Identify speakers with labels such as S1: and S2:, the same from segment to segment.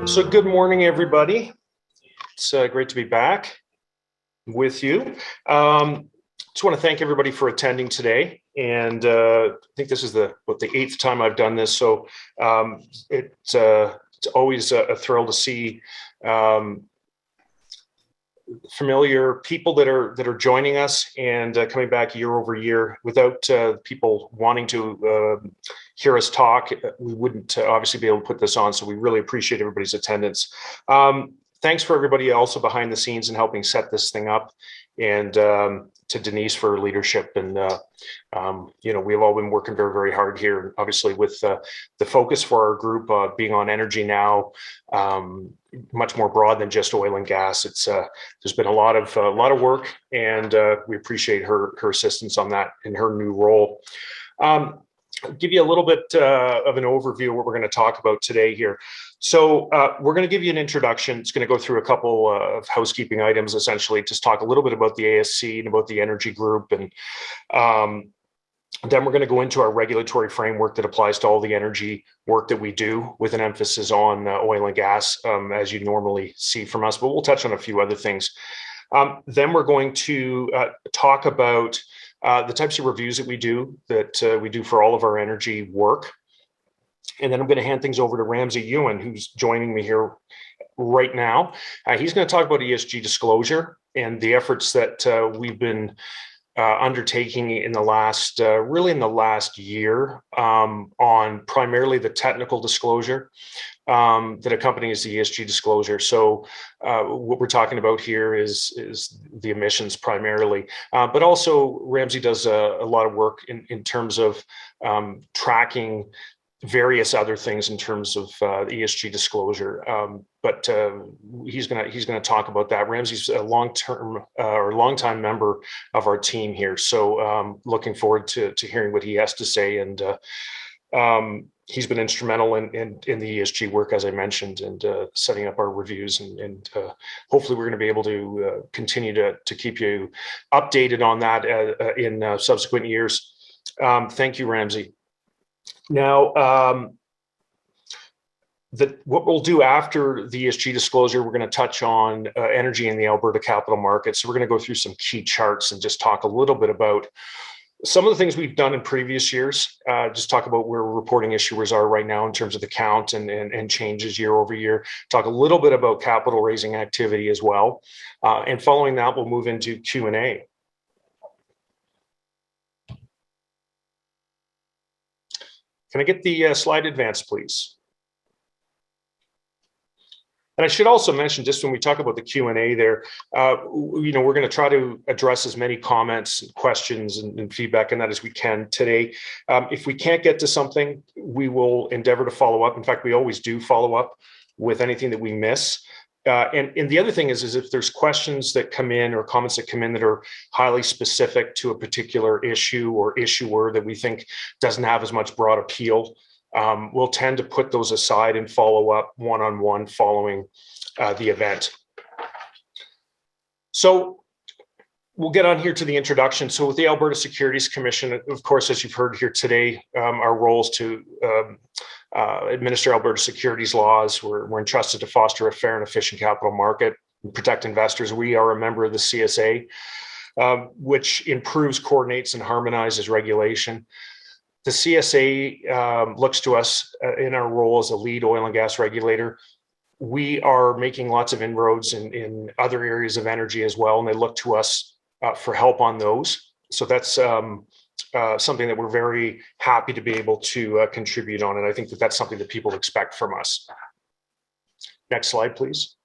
S1: So good morning, everybody. It's great to be back with you. Just want to thank everybody for attending today. And I think this is the 8th time I've done this. So it's always a thrill to see familiar people that are joining us and coming back year over year. Without people wanting to hear us talk, we wouldn't obviously be able to put this on. So we really appreciate everybody's attendance. Thanks for everybody also behind the scenes and helping set this thing up, and to Denise for her leadership. And we've all been working very, very hard here. Obviously, with the focus for our group being on energy now, much more broad than just oil and gas. It's there's been a lot of work, and we appreciate her assistance on that in her new role. I'll give you a little bit of an overview of what we're going to talk about today here. So we're going to give you an introduction. It's going to go through a couple of housekeeping items, essentially, just talk a little bit about the ASC and about the energy group. And then we're going to go into our regulatory framework that applies to all the energy work that we do, with an emphasis on oil and gas, as you normally see from us. But we'll touch on a few other things. Then we're going to talk about the types of reviews that we do for all of our energy work. And then I'm going to hand things over to Ramsey Ewan, who's joining me here right now. He's going to talk about ESG disclosure and the efforts that we've been undertaking in the last year on primarily the technical disclosure that accompanies the ESG disclosure. So what we're talking about here is the emissions primarily, but also Ramsey does a lot of work in terms of tracking various other things in terms of ESG disclosure. But he's gonna talk about that. Ramsey's a long-time member of our team here, so looking forward to hearing what he has to say. And he's been instrumental in the ESG work, as I mentioned, and setting up our reviews, and hopefully we're going to be able to continue to keep you updated on that in subsequent years. Thank you, Ramsey. Now, what we'll do after the ESG disclosure, we're going to touch on energy in the Alberta capital markets. So we're going to go through some key charts and just talk a little bit about some of the things we've done in previous years, just talk about where reporting issuers are right now in terms of the count and changes year over year, talk a little bit about capital raising activity as well. And following that, we'll move into Q&A. Can I get the slide advance, please? And I should also mention, just when we talk about the Q&A there, we're going to try to address as many comments, questions, and feedback and that as we can today. If we can't get to something, we will endeavor to follow up. In fact, we always do follow up with anything that we miss. And the other thing is if there's questions that come in or comments that come in that are highly specific to a particular issue or issuer that we think doesn't have as much broad appeal, we'll tend to put those aside and follow up one-on-one following the event. So we'll get on here to the introduction. So with the Alberta Securities Commission, of course, as you've heard here today, our role is to administer Alberta securities laws. We're entrusted to foster a fair and efficient capital market and protect investors. We are a member of the CSA, which improves, coordinates, and harmonizes regulation. The CSA looks to us in our role as a lead oil and gas regulator. We are making lots of inroads in other areas of energy as well, and they look to us for help on those. So that's something that we're very happy to be able to contribute on. And I think that that's something that people expect from us. Next slide, please.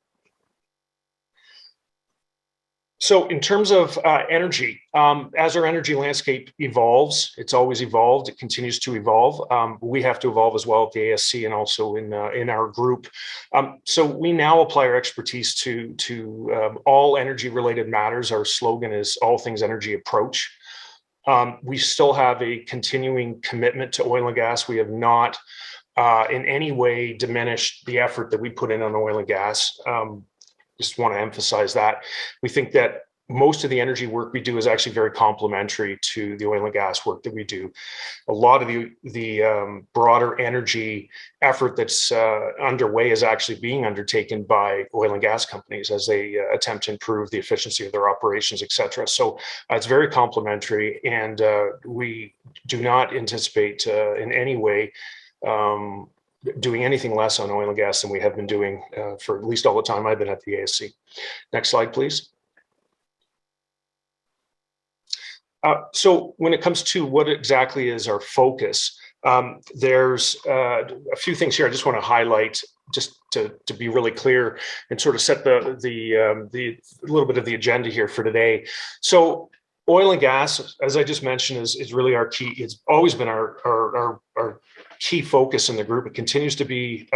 S1: So in terms of energy, as our energy landscape evolves, it's always evolved, it continues to evolve. We have to evolve as well at the ASC and also in our group. So we now apply our expertise to all energy related matters. Our slogan is all things energy approach. We still have a continuing commitment to oil and gas. We have not in any way diminished the effort that we put in on oil and gas. Just want to emphasize that. We think that most of the energy work we do is actually very complementary to the oil and gas work that we do. A lot of the broader energy effort that's underway is actually being undertaken by oil and gas companies as they attempt to improve the efficiency of their operations, et cetera. So it's very complementary, and we do not anticipate in any way doing anything less on oil and gas than we have been doing for at least all the time I've been at the ASC. Next slide, please. So when it comes to what exactly is our focus, there's a few things here I just want to highlight, just to be really clear and sort of set the little bit of the agenda here for today. So oil and gas, as I just mentioned, is really our key. It's always been our key focus in the group. It continues to be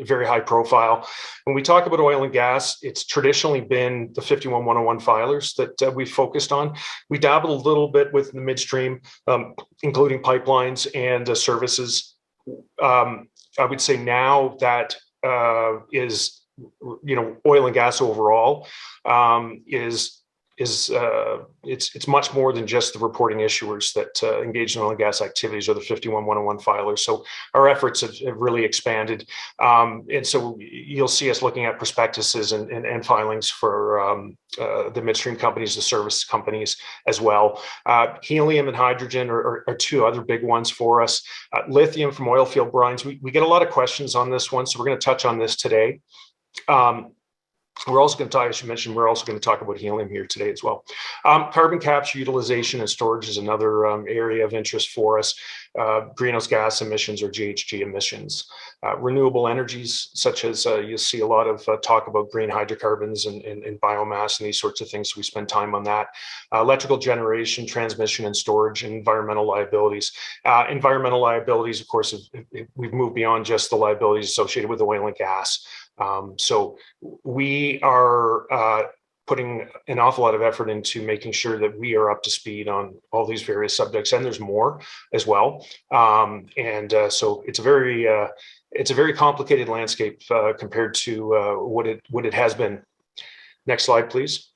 S1: very high profile. When we talk about oil and gas, it's traditionally been the 51101 filers that we focused on. We dabbled a little bit with the midstream, including pipelines and services. I would say now that is, oil and gas overall it's much more than just the reporting issuers that engage in oil and gas activities or the 51101 filers. So our efforts have really expanded. And so you'll see us looking at prospectuses and filings for the midstream companies, the service companies as well. Helium and hydrogen are two other big ones for us. Lithium from oil field brines. We get a lot of questions on this one, so we're going to touch on this today. We're also going to talk, I should mention, we're also going to talk about helium here today as well. Carbon capture, utilization, and storage is another area of interest for us. Greenhouse gas emissions or GHG emissions. Renewable energies, such as you'll see a lot of talk about green hydrocarbons and biomass and these sorts of things. So we spend time on that. Electrical generation, transmission, and storage, and environmental liabilities. Environmental liabilities, of course, we've moved beyond just the liabilities associated with oil and gas. So we are putting an awful lot of effort into making sure that we are up to speed on all these various subjects, and there's more as well. So it's a very complicated landscape compared to what it has been. Next slide, please.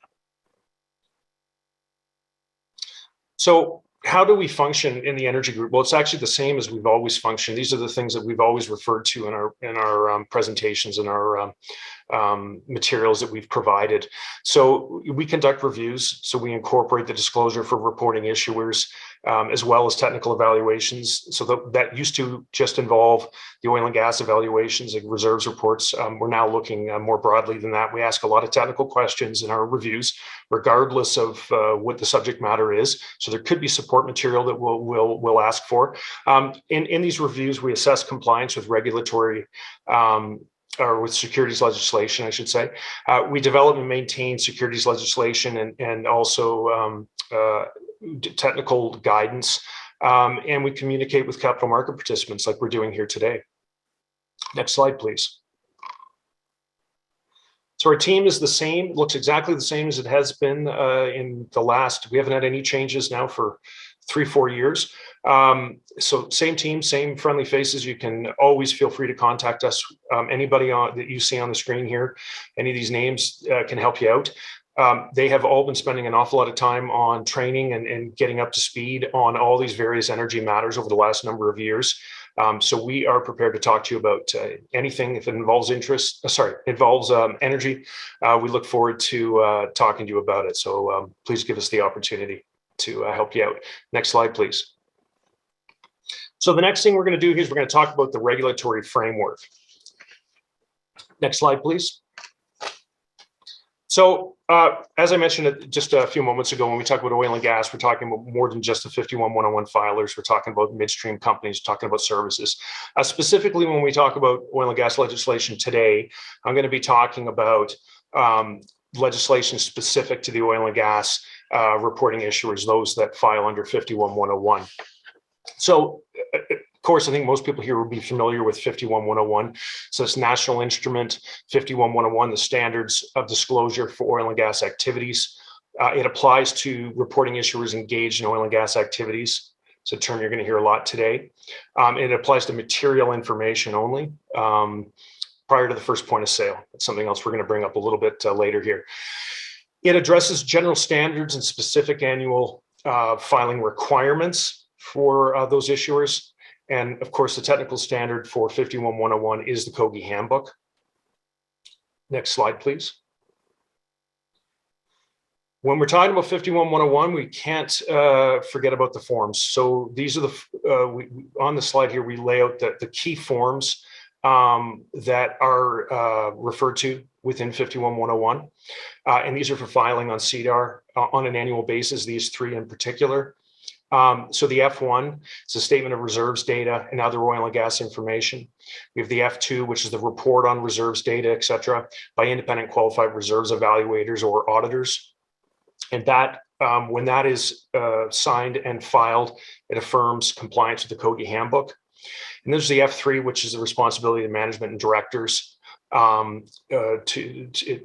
S1: So how do we function in the energy group? Well, it's actually the same as we've always functioned. These are the things that we've always referred to in our presentations and our materials that we've provided. So we conduct reviews. So we incorporate the disclosure for reporting issuers, as well as technical evaluations. So that used to just involve the oil and gas evaluations, like reserves reports. We're now looking more broadly than that. We ask a lot of technical questions in our reviews, regardless of what the subject matter is. So there could be support material that we'll ask for. In these reviews, we assess compliance with regulatory or with securities legislation, I should say. We develop and maintain securities legislation and also technical guidance, and we communicate with capital market participants like we're doing here today. Next slide, please. So our team is the same, looks exactly the same as it has been in the last, we haven't had any changes now for 3-4 years. So same team, same friendly faces. You can always feel free to contact us. Anybody that you see on the screen here, any of these names can help you out. They have all been spending an awful lot of time on training and getting up to speed on all these various energy matters over the last number of years. So we are prepared to talk to you about anything if it involves energy. We look forward to talking to you about it. So please give us the opportunity to help you out. Next slide, please. So the next thing we're going to do here is we're going to talk about the regulatory framework. Next slide, please. So as I mentioned just a few moments ago, when we talk about oil and gas, we're talking about more than just the 51101 filers. We're talking about midstream companies, talking about services. Specifically, when we talk about oil and gas legislation today, I'm going to be talking about legislation specific to the oil and gas reporting issuers, those that file under 51101. So, of course, I think most people here will be familiar with 51101. So it's National Instrument 51101, the standards of disclosure for oil and gas activities. It applies to reporting issuers engaged in oil and gas activities. It's a term you're going to hear a lot today. And it applies to material information only prior to the first point of sale. That's something else we're going to bring up a little bit later here. It addresses general standards and specific annual filing requirements for those issuers. And of course, the technical standard for 51101 is the COGI handbook. Next slide, please. When we're talking about 51101, we can't forget about the forms. So these are the, on the slide here, we lay out the key forms that are referred to within 51101. And these are for filing on CDAR on an annual basis, these three in particular. So the F1 is a statement of reserves data and other oil and gas information. We have the F2, which is the report on reserves data, et cetera, by independent qualified reserves evaluators or auditors. And that, when that is signed and filed, it affirms compliance with the COGI handbook. And there's the F3, which is the responsibility of management and directors,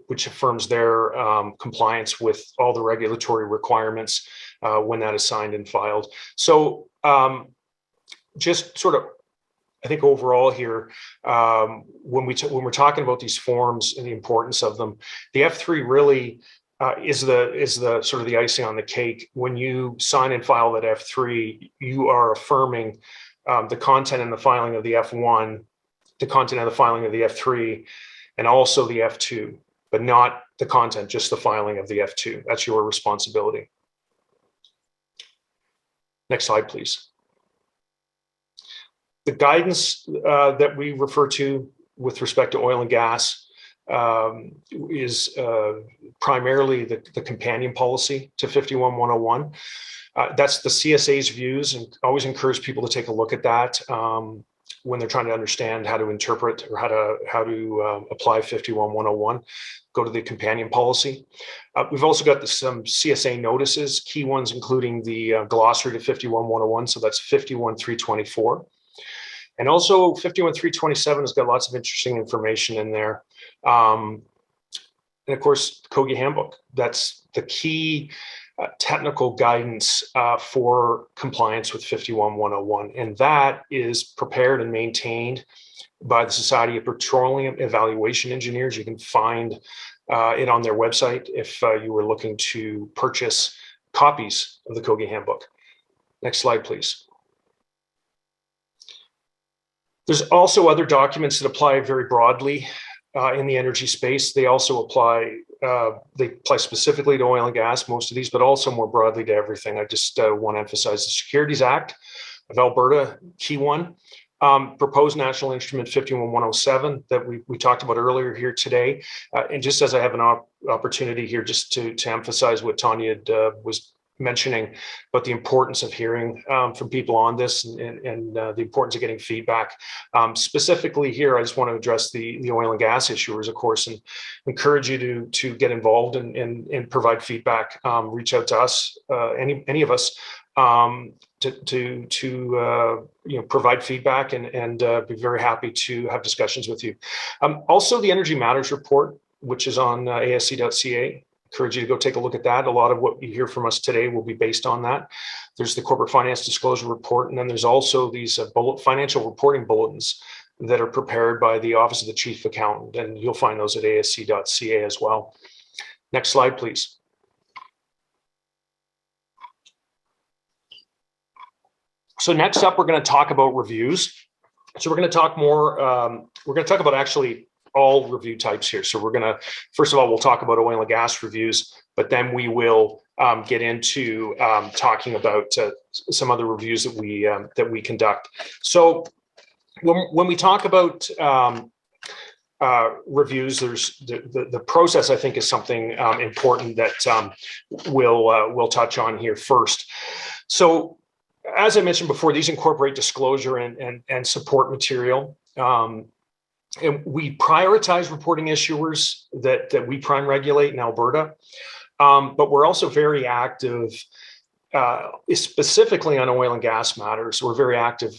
S1: which affirms their compliance with all the regulatory requirements when that is signed and filed. So just sort of, I think overall here, when we're talking about these forms and the importance of them, the F3 really is the sort of the icing on the cake. When you sign and file that F3, you are affirming the content and the filing of the F1, the content of the filing of the F3, and also the F2, but not the content, just the filing of the F2. That's your responsibility. Next slide, please. The guidance that we refer to with respect to oil and gas is primarily the companion policy to 51101. That's the CSA's views, and always encourage people to take a look at that when they're trying to understand how to interpret or how to apply 51101. Go to the companion policy. We've also got some CSA notices, key ones including the glossary to 51101, so that's 51324. And also 51327 has got lots of interesting information in there. And of course, COGI handbook, that's the key technical guidance for compliance with 51101. And that is prepared and maintained by the Society of Petroleum Evaluation Engineers. You can find it on their website if you were looking to purchase copies of the COGI handbook. Next slide, please. There's also other documents that apply very broadly in the energy space. They also apply, specifically to oil and gas, most of these, but also more broadly to everything. I just want to emphasize the Securities Act of Alberta, key one. Proposed National Instrument 51107 that we talked about earlier here today. And just as I have an opportunity here just to emphasize what Tanya was mentioning about the importance of hearing from people on this and the importance of getting feedback. Specifically here, I just want to address the oil and gas issuers, of course, and encourage you to get involved and provide feedback. Reach out to us, any of us, to provide feedback and be very happy to have discussions with you. Also, the Energy Matters report, which is on asc.ca. Encourage you to go take a look at that. A lot of what you hear from us today will be based on that. There's the Corporate Finance Disclosure Report, and then there's also these financial reporting bulletins that are prepared by the Office of the Chief Accountant, and you'll find those at asc.ca as well. Next slide, please. So next up, we're going to talk about reviews. So we're going to talk more, we're going to talk about actually all review types here. So we're going to, first of all, we'll talk about oil and gas reviews, but then we will get into talking about some other reviews that we conduct. So when we talk about reviews, there's the process, I think, is something important that we'll touch on here first. So as I mentioned before, these incorporate disclosure and support material. And we prioritize reporting issuers that we prime regulate in Alberta, but we're also very active, specifically on oil and gas matters. We're very active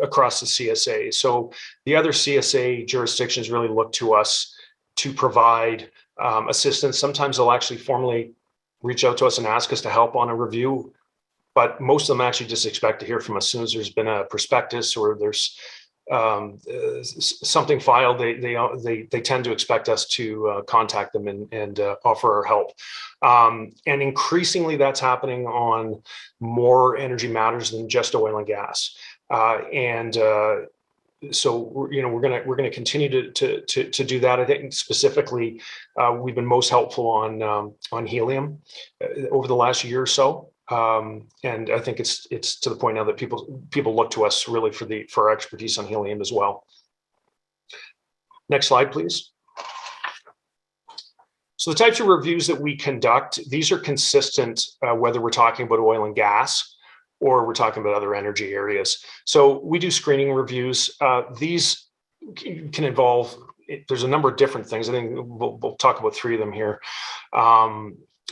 S1: across the CSA. So the other CSA jurisdictions really look to us to provide assistance. Sometimes they'll actually formally reach out to us and ask us to help on a review, but most of them actually just expect to hear from us as soon as there's been a prospectus or there's something filed, they tend to expect us to contact them and offer our help. And increasingly, that's happening on more energy matters than just oil and gas. So we're gonna continue to do that. I think specifically, we've been most helpful on helium over the last year or so. And I think it's to the point now that people look to us really for our expertise on helium as well. Next slide, please. So the types of reviews that we conduct, these are consistent whether we're talking about oil and gas or we're talking about other energy areas. So we do screening reviews. These can involve, there's a number of different things. I think we'll talk about 3 of them here.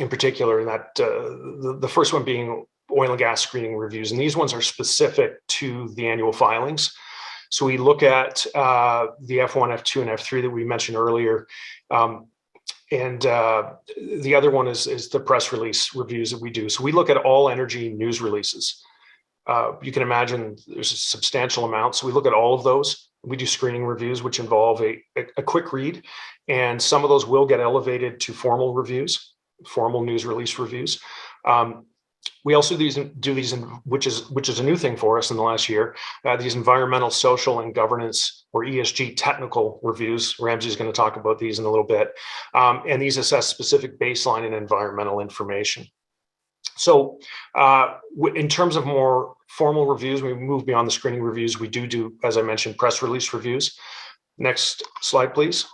S1: In particular, that the first one being oil and gas screening reviews, and these ones are specific to the annual filings. So we look at the F1, F2, and F3 that we mentioned earlier, and the other one is the press release reviews that we do. So we look at all energy news releases. You can imagine there's a substantial amount, so we look at all of those. We do screening reviews, which involve a quick read, and some of those will get elevated to formal reviews. Formal news release reviews. We also do these, which is a new thing for us in the last year. These environmental, social, and governance, or ESG technical reviews. Ramsey's going to talk about these in a little bit, and these assess specific baseline and environmental information. So, in terms of more formal reviews, we move beyond the screening reviews. We do, as I mentioned, press release reviews. Next slide, please.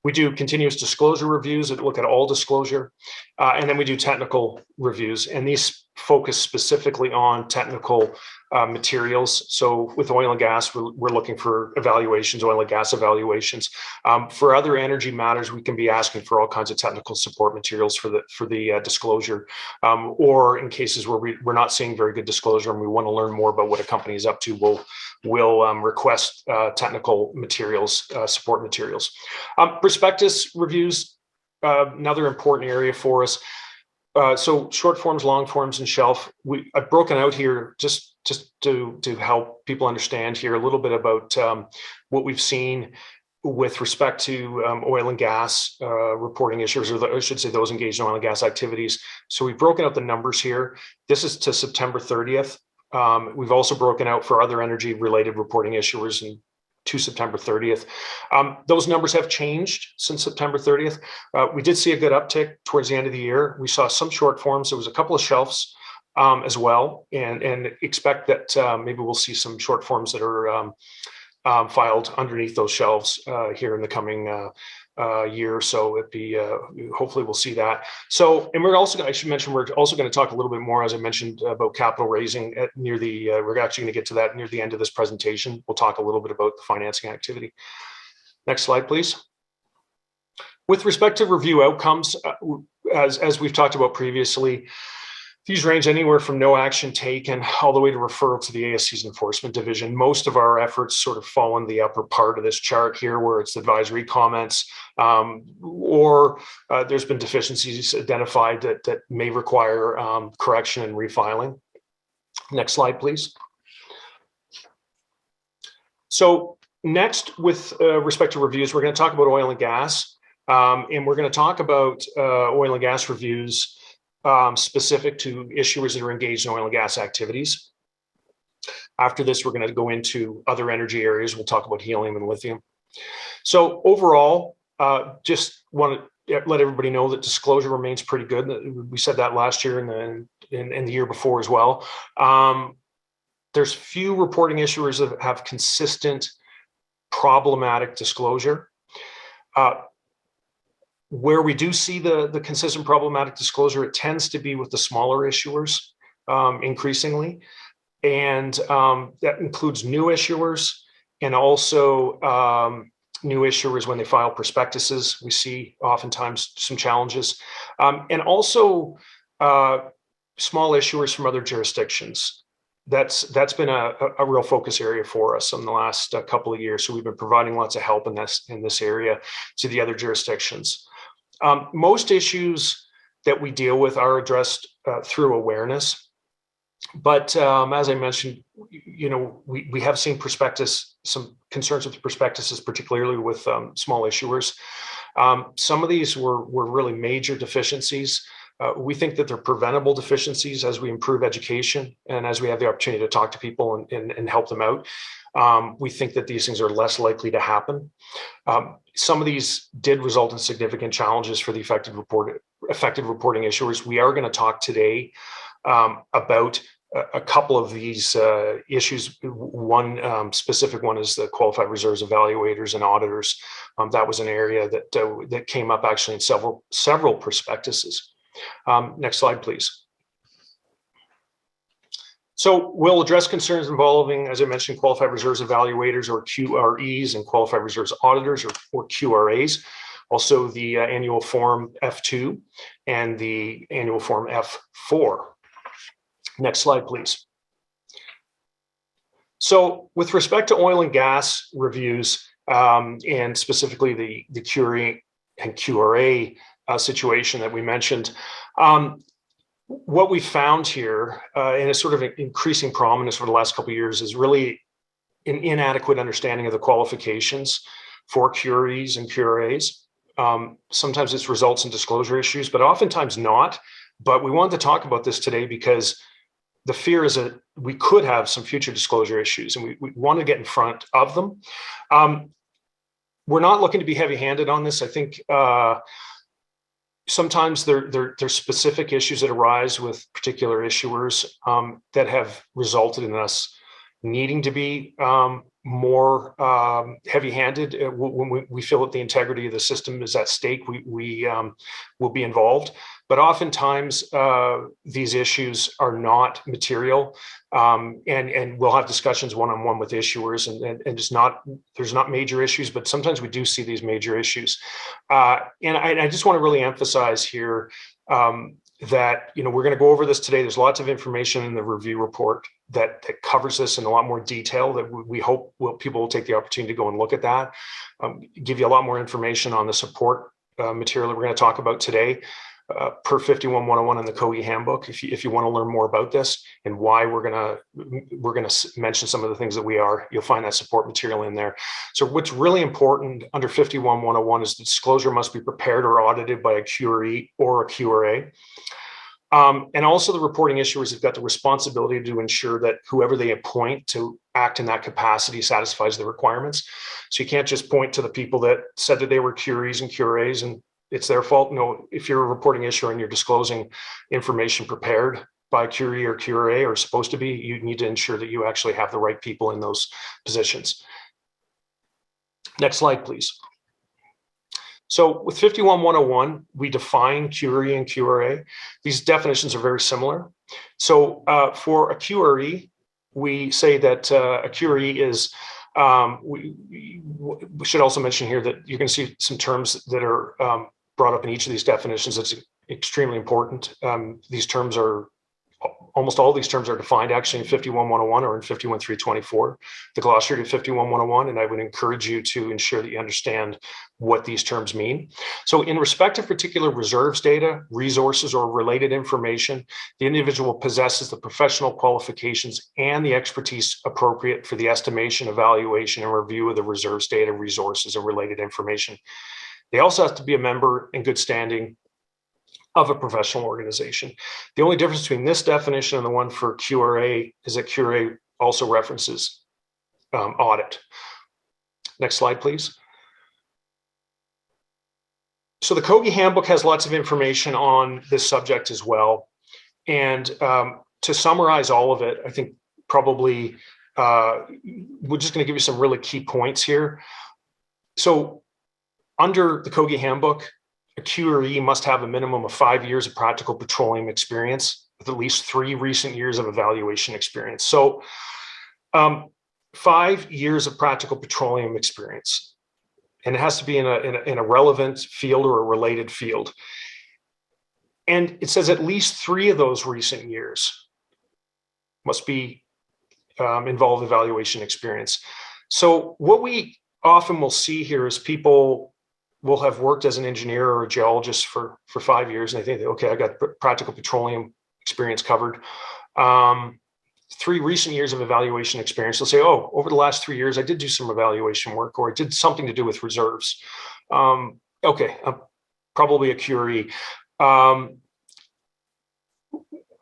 S1: We do continuous disclosure reviews that look at all disclosure, and then we do technical reviews, and these focus specifically on technical materials. So with oil and gas, we're looking for evaluations, oil and gas evaluations. For other energy matters, we can be asking for all kinds of technical support materials for the disclosure, or in cases where we're not seeing very good disclosure and we want to learn more about what a company is up to, we'll request technical materials, support materials. Prospectus reviews, another important area for us. So short forms, long forms, and shelf. I've broken out here just to help people understand here a little bit about what we've seen with respect to oil and gas reporting issues, or I should say those engaged in oil and gas activities. So we've broken out the numbers here. This is to September 30th. We've also broken out for other energy-related reporting issuers and to September 30th. Those numbers have changed since September 30th. We did see a good uptick towards the end of the year. We saw some short forms. There was a couple of shelves as well, and expect that maybe we'll see some short forms that are filed underneath those shelves here in the coming year or so. It'd be hopefully we'll see that. So, and I should mention, we're also going to talk a little bit more, as I mentioned, about capital raising at near the. We're actually going to get to that near the end of this presentation. We'll talk a little bit about the financing activity. Next slide, please. With respect to review outcomes, as we've talked about previously, these range anywhere from no action taken all the way to referral to the ASC's enforcement division. Most of our efforts sort of fall in the upper part of this chart here, where it's advisory comments, or there's been deficiencies identified that may require correction and refiling. Next slide, please. So next, with respect to reviews, we're going to talk about oil and gas, and we're going to talk about oil and gas reviews specific to issuers that are engaged in oil and gas activities. After this, we're going to go into other energy areas. We'll talk about helium and lithium. So overall, just want to let everybody know that disclosure remains pretty good. We said that last year and the year before as well. There's few reporting issuers that have consistent problematic disclosure. Where we do see the consistent problematic disclosure, it tends to be with the smaller issuers increasingly. And that includes new issuers and also new issuers when they file prospectuses. We see oftentimes some challenges. And also small issuers from other jurisdictions. That's been a real focus area for us in the last couple of years. So we've been providing lots of help in this area to the other jurisdictions. Most issues that we deal with are addressed through awareness. But as I mentioned, we have seen some concerns with prospectuses, particularly with small issuers. Some of these were really major deficiencies. We think that they're preventable deficiencies as we improve education and as we have the opportunity to talk to people and help them out. We think that these things are less likely to happen. Some of these did result in significant challenges for the affected reporting issuers. We are going to talk today about a couple of these issues. One specific one is the qualified reserves evaluators and auditors. That was an area that came up actually in several prospectuses. Next slide, please. So we'll address concerns involving, as I mentioned, qualified reserves evaluators or QREs and qualified reserves auditors or QRAs. Also the annual form F2 and the annual form F4. Next slide, please. So with respect to oil and gas reviews, and specifically the QRE and QRA situation that we mentioned, what we found here, and it's sort of increasing prominence for the last couple of years, is really an inadequate understanding of the qualifications for QREs and QRAs. Sometimes this results in disclosure issues, but oftentimes not. But we wanted to talk about this today because the fear is that we could have some future disclosure issues, and we want to get in front of them. We're not looking to be heavy-handed on this. I think sometimes there's specific issues that arise with particular issuers that have resulted in us needing to be more heavy-handed. When we feel that the integrity of the system is at stake, we will be involved. But oftentimes these issues are not material, and we'll have discussions one-on-one with issuers, and there's not major issues, but sometimes we do see these major issues. And I just want to really emphasize here that we're going to go over this today. There's lots of information in the review report that covers this in a lot more detail that we hope people will take the opportunity to go and look at that, give you a lot more information on the support material that we're going to talk about today. Per 51-101 in the COE handbook, if you want to learn more about this and why we're gonna mention some of the things that you'll find that support material in there. So what's really important under 51-101 is the disclosure must be prepared or audited by a QRE or a QRA. And also the reporting issuers have got the responsibility to ensure that whoever they appoint to act in that capacity satisfies the requirements. So you can't just point to the people that said that they were QREs and QRAs and it's their fault. No, if you're a reporting issuer and you're disclosing information prepared by QRE or QRA or supposed to be, you need to ensure that you actually have the right people in those positions. Next slide, please. So with 51-101, we define QRE and QRA. These definitions are very similar. So for a QRE, we say that a QRE is, we should also mention here that you're going to see some terms that are brought up in each of these definitions. That's extremely important. Almost all these terms are defined actually in 51-101 or in 51-324, the glossary of 51-101, and I would encourage you to ensure that you understand what these terms mean. So in respect of particular reserves data, resources, or related information, the individual possesses the professional qualifications and the expertise appropriate for the estimation, evaluation, and review of the reserves data, resources, and related information. They also have to be a member in good standing of a professional organization. The only difference between this definition and the one for QRA is that QRA also references audit. Next slide, please. So the COGI handbook has lots of information on this subject as well. And to summarize all of it, I think probably we're just going to give you some really key points here. So under the COGI handbook, a QRE must have a minimum of 5 years of practical petroleum experience with at least 3 recent years of evaluation experience. So 5 years of practical petroleum experience, and it has to be in a relevant field or a related field. And it says at least 3 of those recent years must be involved evaluation experience. So what we often will see here is people will have worked as an engineer or a geologist for 5 years, and they think, okay, I got practical petroleum experience covered. 3 recent years of evaluation experience. They'll say, oh, over the last 3 years, I did do some evaluation work, or I did something to do with reserves. Okay, probably a QRE.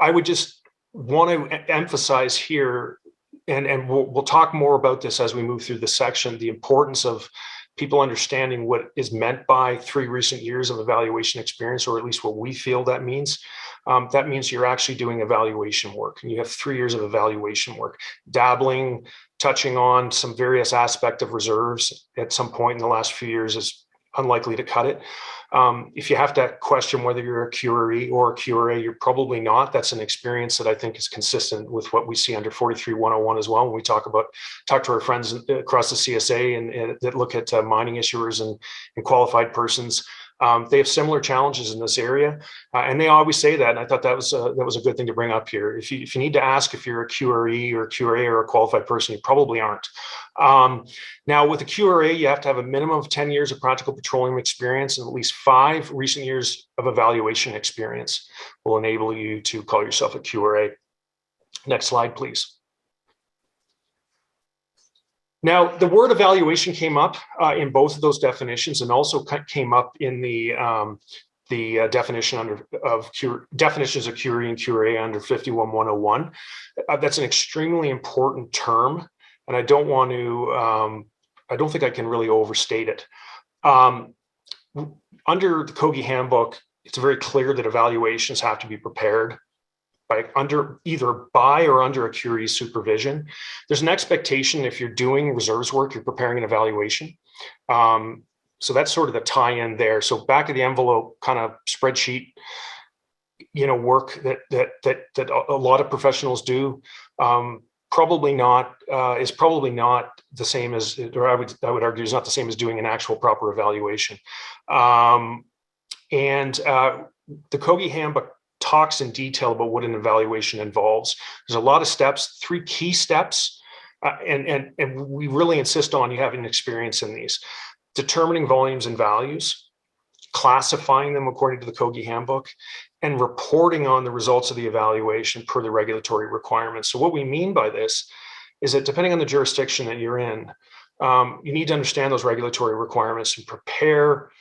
S1: I would just want to emphasize here, and we'll talk more about this as we move through the section, the importance of people understanding what is meant by 3 recent years of evaluation experience, or at least what we feel that means. That means you're actually doing evaluation work, and you have 3 years of evaluation work, dabbling, touching on some various aspect of reserves at some point in the last few years is unlikely to cut it. If you have to question whether you're a QRE or a QRA, you're probably not. That's an experience that I think is consistent with what we see under 43-101 as well. When we talk to our friends across the CSA and that look at mining issuers and qualified persons, they have similar challenges in this area, and they always say that. And I thought that was a good thing to bring up here. If you need to ask if you're a QRE or QRA or a qualified person, you probably aren't. Now, with a QRA, you have to have a minimum of 10 years of practical petroleum experience and at least 5 recent years of evaluation experience will enable you to call yourself a QRA. Next slide, please. Now, the word evaluation came up in both of those definitions, and also came up in the definition definitions of QRE and QRA under 51-101. That's an extremely important term, and I don't want to. I don't think I can really overstate it. Under the COGI handbook, it's very clear that evaluations have to be prepared either by or under a QRE supervision. There's an expectation if you're doing reserves work, you're preparing an evaluation. So that's sort of the tie-in there. So back of the envelope kind of spreadsheet, work that a lot of professionals do, probably not is probably not the same as, or I would argue, is not the same as doing an actual proper evaluation. The COGI handbook talks in detail about what an evaluation involves. There's a lot of steps, 3 key steps, and we really insist on you having experience in these. Determining volumes and values, classifying them according to the COGI handbook, and reporting on the results of the evaluation per the regulatory requirements. So what we mean by this is that depending on the jurisdiction that you're in, you need to understand those regulatory requirements and prepare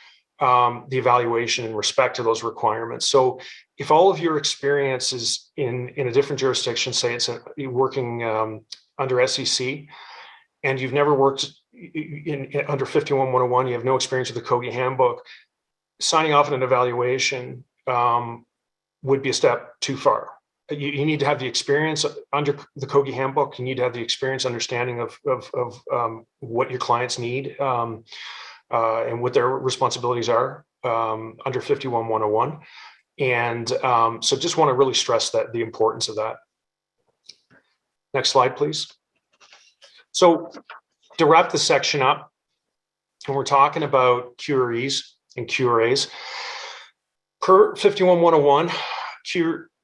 S1: the evaluation in respect to those requirements. So if all of your experience is in a different jurisdiction, say it's working under SEC, and you've never worked under 51-101, you have no experience with the COGI handbook, signing off on an evaluation would be a step too far. You need to have the experience under the COGI handbook. You need to have the experience understanding of what your clients need and what their responsibilities are under 51-101. And so just want to really stress that the importance of that. Next slide, please. So to wrap this section up, when we're talking about QREs and QRAs, per 51-101,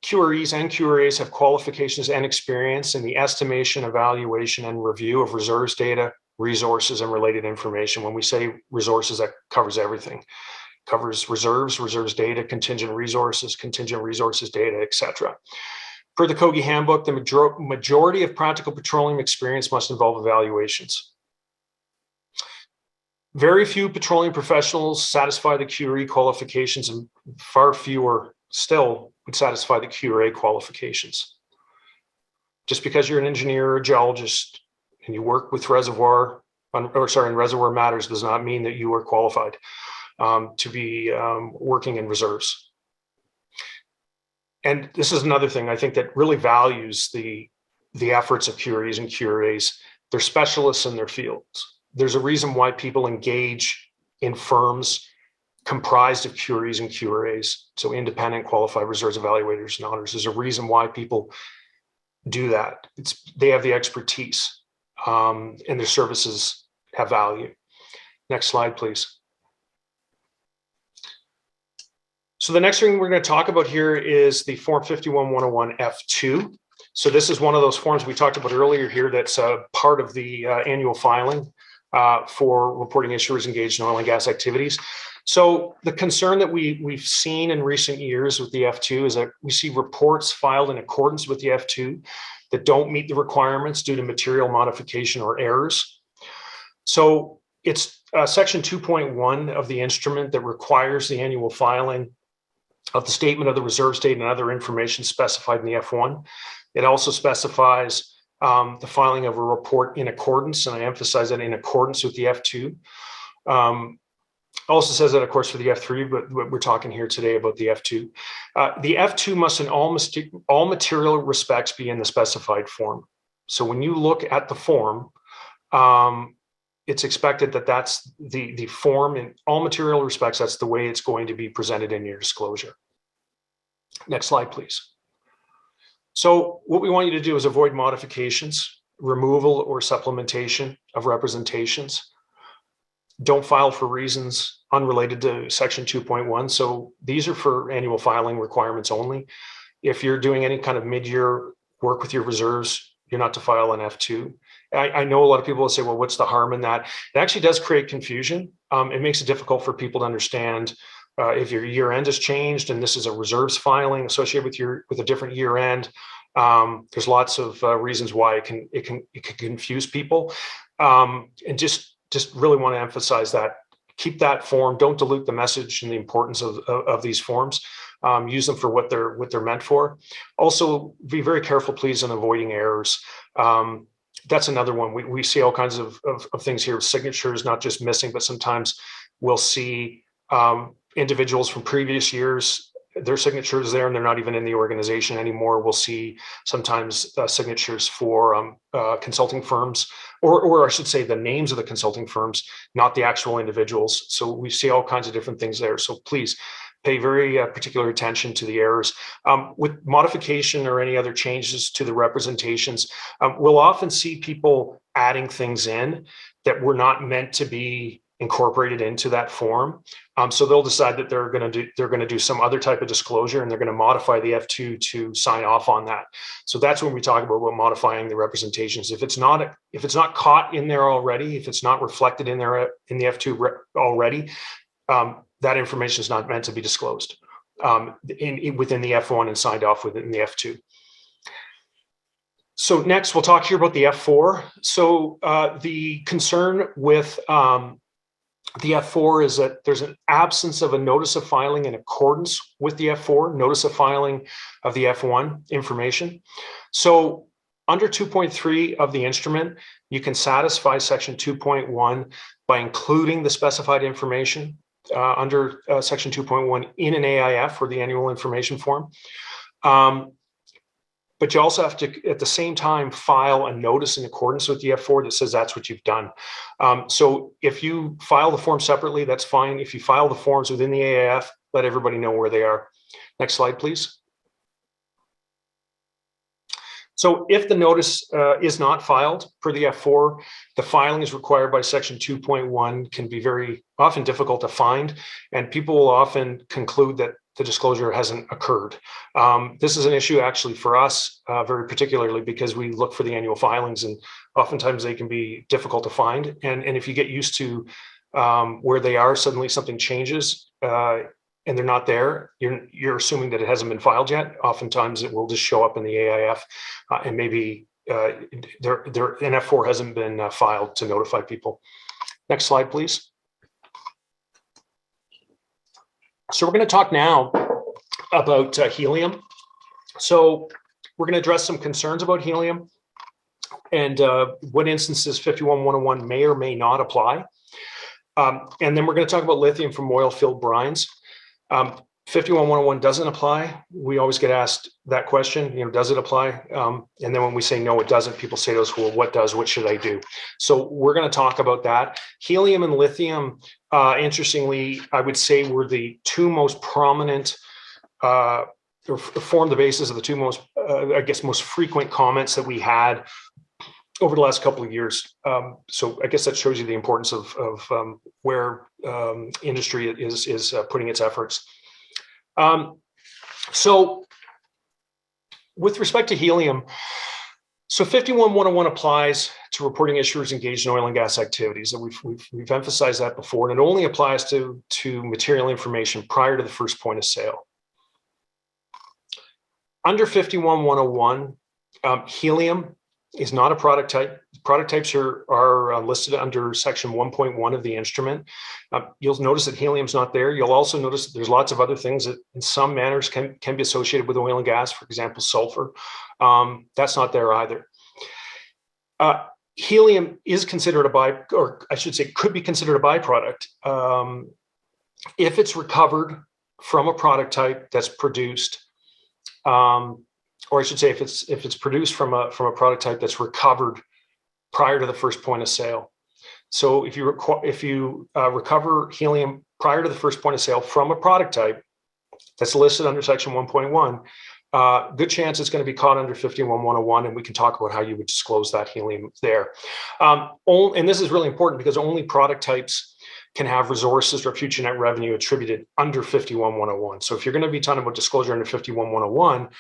S1: QREs and QRAs have qualifications and experience in the estimation, evaluation, and review of reserves data, resources, and related information. When we say resources, that covers everything. It covers reserves data, contingent resources data, etc. Per the COGI handbook, the majority of practical petroleum experience must involve evaluations. Very few petroleum professionals satisfy the QRE qualifications, and far fewer still would satisfy the QRA qualifications. Just because you're an engineer or a geologist and you work with in reservoir matters does not mean that you are qualified to be working in reserves. And this is another thing I think that really values the efforts of QREs and QRAs. They're specialists in their fields. There's a reason why people engage in firms comprised of QREs and QRAs, so independent qualified reserves evaluators and auditors. There's a reason why people do that. They have the expertise and their services have value. Next slide, please. So the next thing we're going to talk about here is the Form 51-101 F2. So this is one of those forms we talked about earlier here that's part of the annual filing for reporting issuers engaged in oil and gas activities. So the concern that we've seen in recent years with the F2 is that we see reports filed in accordance with the F2 that don't meet the requirements due to material modification or errors. So it's section 2.1 of the instrument that requires the annual filing of the statement of the reserve state and other information specified in the F1. It also specifies the filing of a report in accordance, and I emphasize that in accordance with the F2. Also says that, of course, for the F3, but we're talking here today about the F2. The F2 must in all material respects be in the specified form. So when you look at the form, it's expected that that's the form in all material respects. That's the way it's going to be presented in your disclosure. Next slide, please. So what we want you to do is avoid modifications, removal or supplementation of representations. Don't file for reasons unrelated to section 2.1. So these are for annual filing requirements only. If you're doing any kind of mid-year work with your reserves, you're not to file an F2. I know a lot of people will say, well, what's the harm in that? It actually does create confusion. It makes it difficult for people to understand if your year end has changed and this is a reserves filing associated with a different year end. There's lots of reasons why it can confuse people. And just really want to emphasize that. Keep that form. Don't dilute the message and the importance of these forms. Use them for what they're meant for. Also, be very careful, please, in avoiding errors. That's another one. We see all kinds of things here. Signatures, not just missing, but sometimes we'll see individuals from previous years, their signatures there, and they're not even in the organization anymore. We'll see sometimes signatures for consulting firms, or I should say the names of the consulting firms, not the actual individuals. So we see all kinds of different things there. So please pay very particular attention to the errors. With modification or any other changes to the representations, we'll often see people adding things in that were not meant to be incorporated into that form. So they'll decide that they're going to do some other type of disclosure, and they're going to modify the F2 to sign off on that. So that's when we talk about modifying the representations. If it's not caught in there already, if it's not reflected in there in the F2 already, that information is not meant to be disclosed within the F1 and signed off within the F2. So next, we'll talk here about the F4. So the concern with the F4 is that there's an absence of a notice of filing in accordance with the F4, notice of filing of the F1 information. So under 2.3 of the instrument, you can satisfy section 2.1 by including the specified information under section 2.1 in an AIF, or the annual information form. But you also have to, at the same time, file a notice in accordance with the F4 that says that's what you've done. So if you file the form separately, that's fine. If you file the forms within the AIF, let everybody know where they are. Next slide, please. So if the notice is not filed per the F4, the filing is required by section 2.1, can be very often difficult to find, and people will often conclude that the disclosure hasn't occurred. This is an issue actually for us, very particularly because we look for the annual filings, and oftentimes they can be difficult to find. And if you get used to where they are, suddenly something changes and they're not there, you're assuming that it hasn't been filed yet. Oftentimes it will just show up in the AIF and maybe an F4 hasn't been filed to notify people. Next slide, please. So we're going to talk now about helium. So we're going to address some concerns about helium and what instances 51-101 may or may not apply. And then we're going to talk about lithium from oil-filled brines. 51-101 doesn't apply. We always get asked that question, does it apply? And then when we say no, it doesn't, people say to us, well, what does, what should I do? So we're going to talk about that. Helium and lithium, interestingly, I would say were the two most prominent, or formed the basis of the two most, most frequent comments that we had over the last couple of years. So I guess that shows you the importance of where industry is putting its efforts. So with respect to helium, so 51-101 applies to reporting issuers engaged in oil and gas activities. And we've emphasized that before, and it only applies to material information prior to the first point of sale. Under 51-101, Helium is not a product type. Product types are listed under section 1.1 of the instrument. You'll notice that helium is not there. You'll also notice that there's lots of other things that in some manners can be associated with oil and gas, for example, sulfur. That's not there either. Helium is considered could be considered a byproduct if it's recovered from a product type that's produced, or I should say, if it's produced from a product type that's recovered prior to the first point of sale. So if you recover helium prior to the first point of sale from a product type that's listed under section 1.1, good chance it's going to be caught under 51-101, and we can talk about how you would disclose that helium there. And this is really important because only product types can have resources or future net revenue attributed under 51-101. So if you're going to be talking about disclosure under 51-101,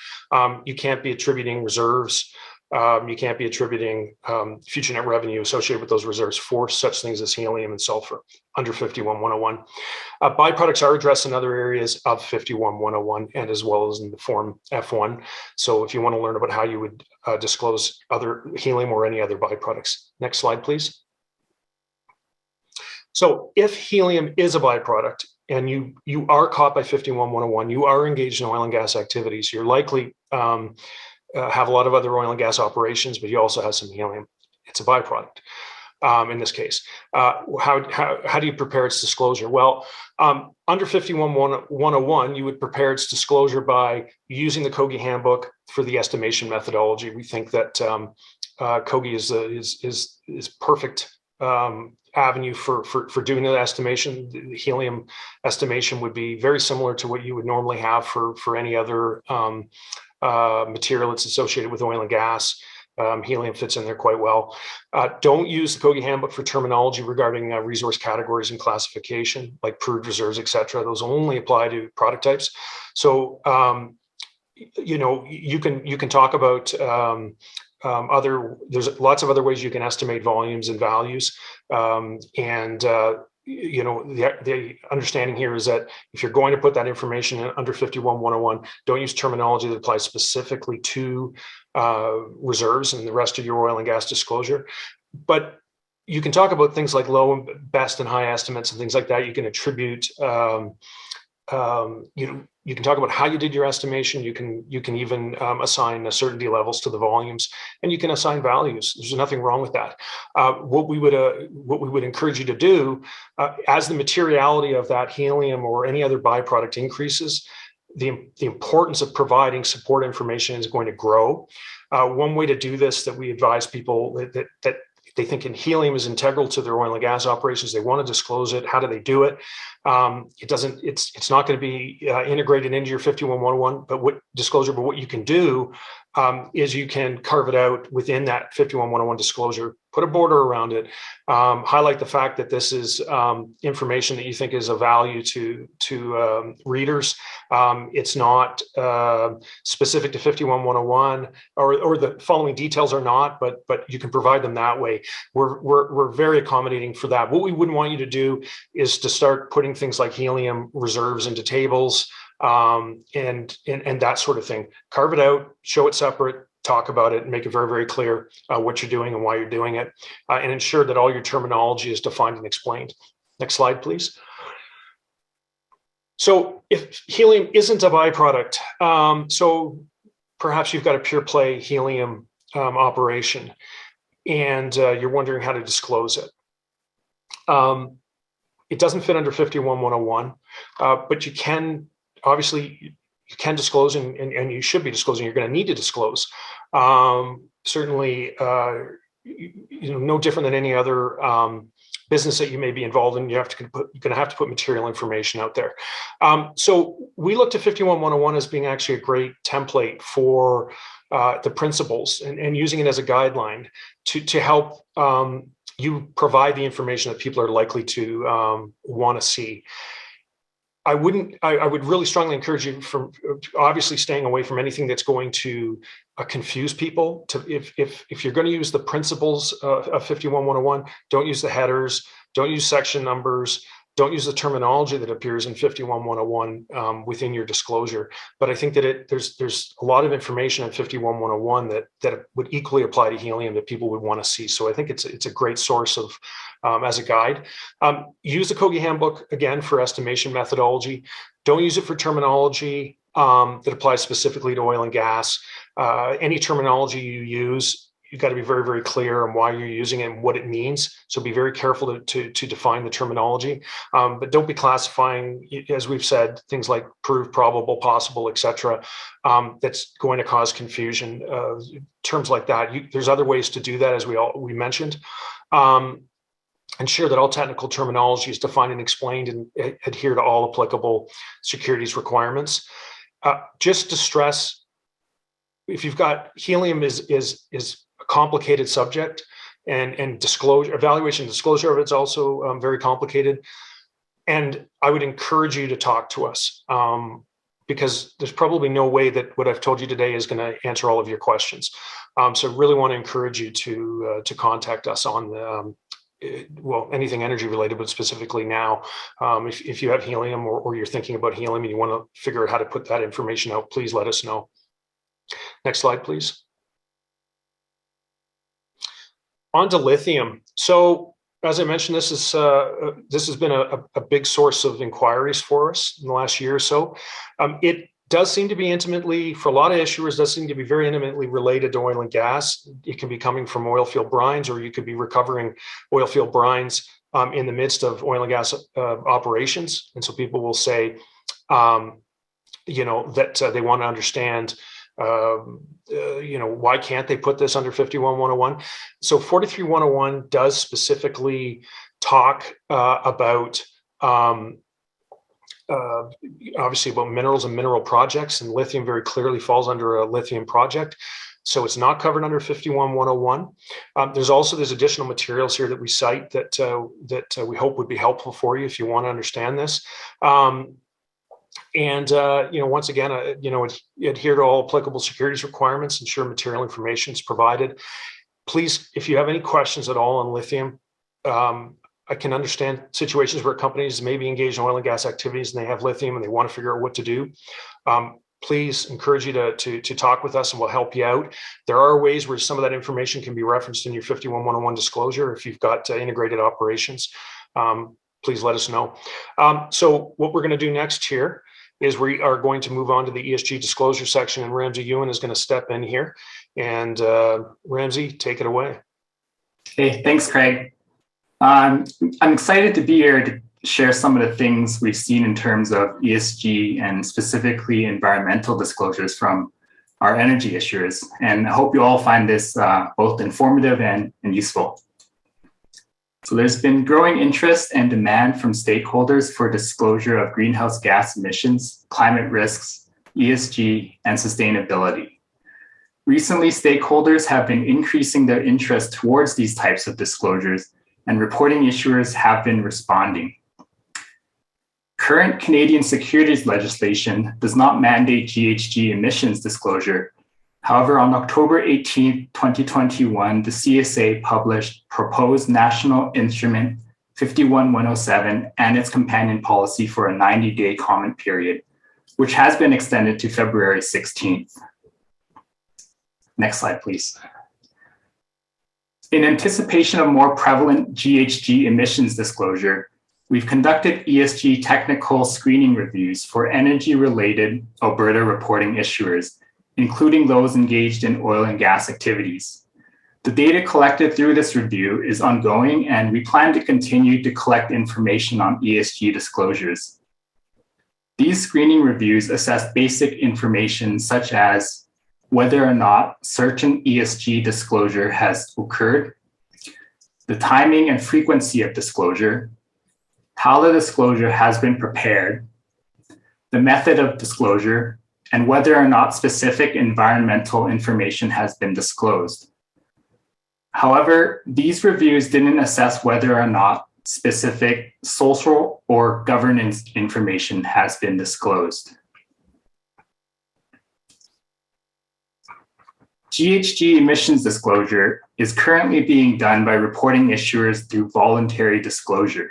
S1: you can't be attributing reserves. You can't be attributing future net revenue associated with those reserves for such things as helium and sulfur under 51-101. Byproducts are addressed in other areas of 51-101 and as well as in the form F1. So if you want to learn about how you would disclose other helium or any other byproducts. Next slide, please. So if helium is a byproduct and you are caught by 51-101, you are engaged in oil and gas activities, you're likely have a lot of other oil and gas operations, but you also have some helium. It's a byproduct in this case. How do you prepare its disclosure? Well, under 51-101, you would prepare its disclosure by using the COGI handbook for the estimation methodology. We think that COGI is perfect avenue for doing the estimation. The helium estimation would be very similar to what you would normally have for any other material that's associated with oil and gas. Helium fits in there quite well. Don't use the COGI handbook for terminology regarding resource categories and classification, like proved reserves, et cetera. Those only apply to product types. So, you can talk about there's lots of other ways you can estimate volumes and values. The understanding here is that if you're going to put that information in under 51-101, don't use terminology that applies specifically to reserves and the rest of your oil and gas disclosure. But you can talk about things like low and best and high estimates and things like that. You can attribute, you can talk about how you did your estimation. You can even assign certainty levels to the volumes, and you can assign values. There's nothing wrong with that. What we would encourage you to do, as the materiality of that helium or any other byproduct increases, the importance of providing support information is going to grow. One way to do this that we advise people that they think helium is integral to their oil and gas operations, they want to disclose it. How do they do it? It's not going to be integrated into your 51-101, but what you can do is you can carve it out within that 51-101 disclosure, put a border around it, highlight the fact that this is information that you think is of value to readers. It's not specific to 51-101, or the following details are not, but you can provide them that way. We're very accommodating for that. What we wouldn't want you to do is to start putting things like helium reserves into tables and that sort of thing. Carve it out, show it separate, talk about it, and make it very, very clear what you're doing and why you're doing it, and ensure that all your terminology is defined and explained. Next slide, please. So if helium isn't a byproduct, so perhaps you've got a pure play helium operation, and you're wondering how to disclose it. It doesn't fit under 51-101, but you can disclose, and you should be disclosing. You're going to need to disclose. Certainly, no different than any other business that you may be involved in. You're going to have to put material information out there. So we look to 51-101 as being actually a great template for the principles and using it as a guideline to help you provide the information that people are likely to want to see. I would really strongly encourage you from obviously staying away from anything that's going to confuse people. If you're going to use the principles of 51-101, don't use the headers, don't use section numbers, don't use the terminology that appears in 51101 within your disclosure. But I think that there's a lot of information in 51101 that would equally apply to helium that people would want to see. So I think it's a great source of as a guide. Use the Kogi handbook again for estimation methodology. Don't use it for terminology that applies specifically to oil and gas. Any terminology you use, you've got to be very, very clear on why you're using it and what it means. So be very careful to define the terminology, but don't be classifying, as we've said, things like proved, probable, possible, etc. That's going to cause confusion. Terms like that. There's other ways to do that, as we mentioned. Ensure that all technical terminology is defined and explained and adhere to all applicable securities requirements. Just to stress, if you've got helium is a complicated subject, and disclosure, evaluation, disclosure of it's also very complicated. And I would encourage you to talk to us because there's probably no way that what I've told you today is going to answer all of your questions. So I really want to encourage you to contact us on the well, anything energy related, but specifically now, if you have helium or you're thinking about helium and you want to figure out how to put that information out, please let us know. Next slide, please. On to lithium. So as I mentioned, this has been a big source of inquiries for us in the last year or so. It does seem to be intimately, for a lot of issuers, does seem to be very intimately related to oil and gas. It can be coming from oil field brines, or you could be recovering oil field brines in the midst of oil and gas operations. And so people will say, you know, that they want to understand, you know, why can't they put this under 51101? So 43101 does specifically talk about obviously about minerals and mineral projects, and lithium very clearly falls under a lithium project. So it's not covered under 51101. There's additional materials here that we cite that we hope would be helpful for you if you want to understand this. And you know, once again, you know, adhere to all applicable securities requirements, ensure material information is provided. Please, if you have any questions at all on lithium, I can understand situations where companies may be engaged in oil and gas activities and they have lithium and they want to figure out what to do. Please encourage you to talk with us and we'll help you out. There are ways where some of that information can be referenced in your 51101 disclosure if you've got integrated operations. Please let us know. So what we're going to do next here is we are going to move on to the ESG disclosure section, and Ramsey Ewan is going to step in here. And Ramsey, take it away.
S2: Hey, thanks, Craig. I'm excited to be here to share some of the things we've seen in terms of ESG and specifically environmental disclosures from our energy issuers. And I hope you all find this both informative and useful. So there's been growing interest and demand from stakeholders for disclosure of greenhouse gas emissions, climate risks, ESG, and sustainability. Recently, stakeholders have been increasing their interest towards these types of disclosures, and reporting issuers have been responding. Current Canadian securities legislation does not mandate GHG emissions disclosure. However, on October 18, 2021, the CSA published Proposed National Instrument 51107 and its companion policy for a 90-day comment period, which has been extended to February 16th. Next slide, please. In anticipation of more prevalent GHG emissions disclosure, we've conducted ESG technical screening reviews for energy-related Alberta reporting issuers, including those engaged in oil and gas activities. The data collected through this review is ongoing, and we plan to continue to collect information on ESG disclosures. These screening reviews assess basic information such as whether or not certain ESG disclosure has occurred, the timing and frequency of disclosure, how the disclosure has been prepared, the method of disclosure, and whether or not specific environmental information has been disclosed. However, these reviews didn't assess whether or not specific social or governance information has been disclosed. GHG emissions disclosure is currently being done by reporting issuers through voluntary disclosure.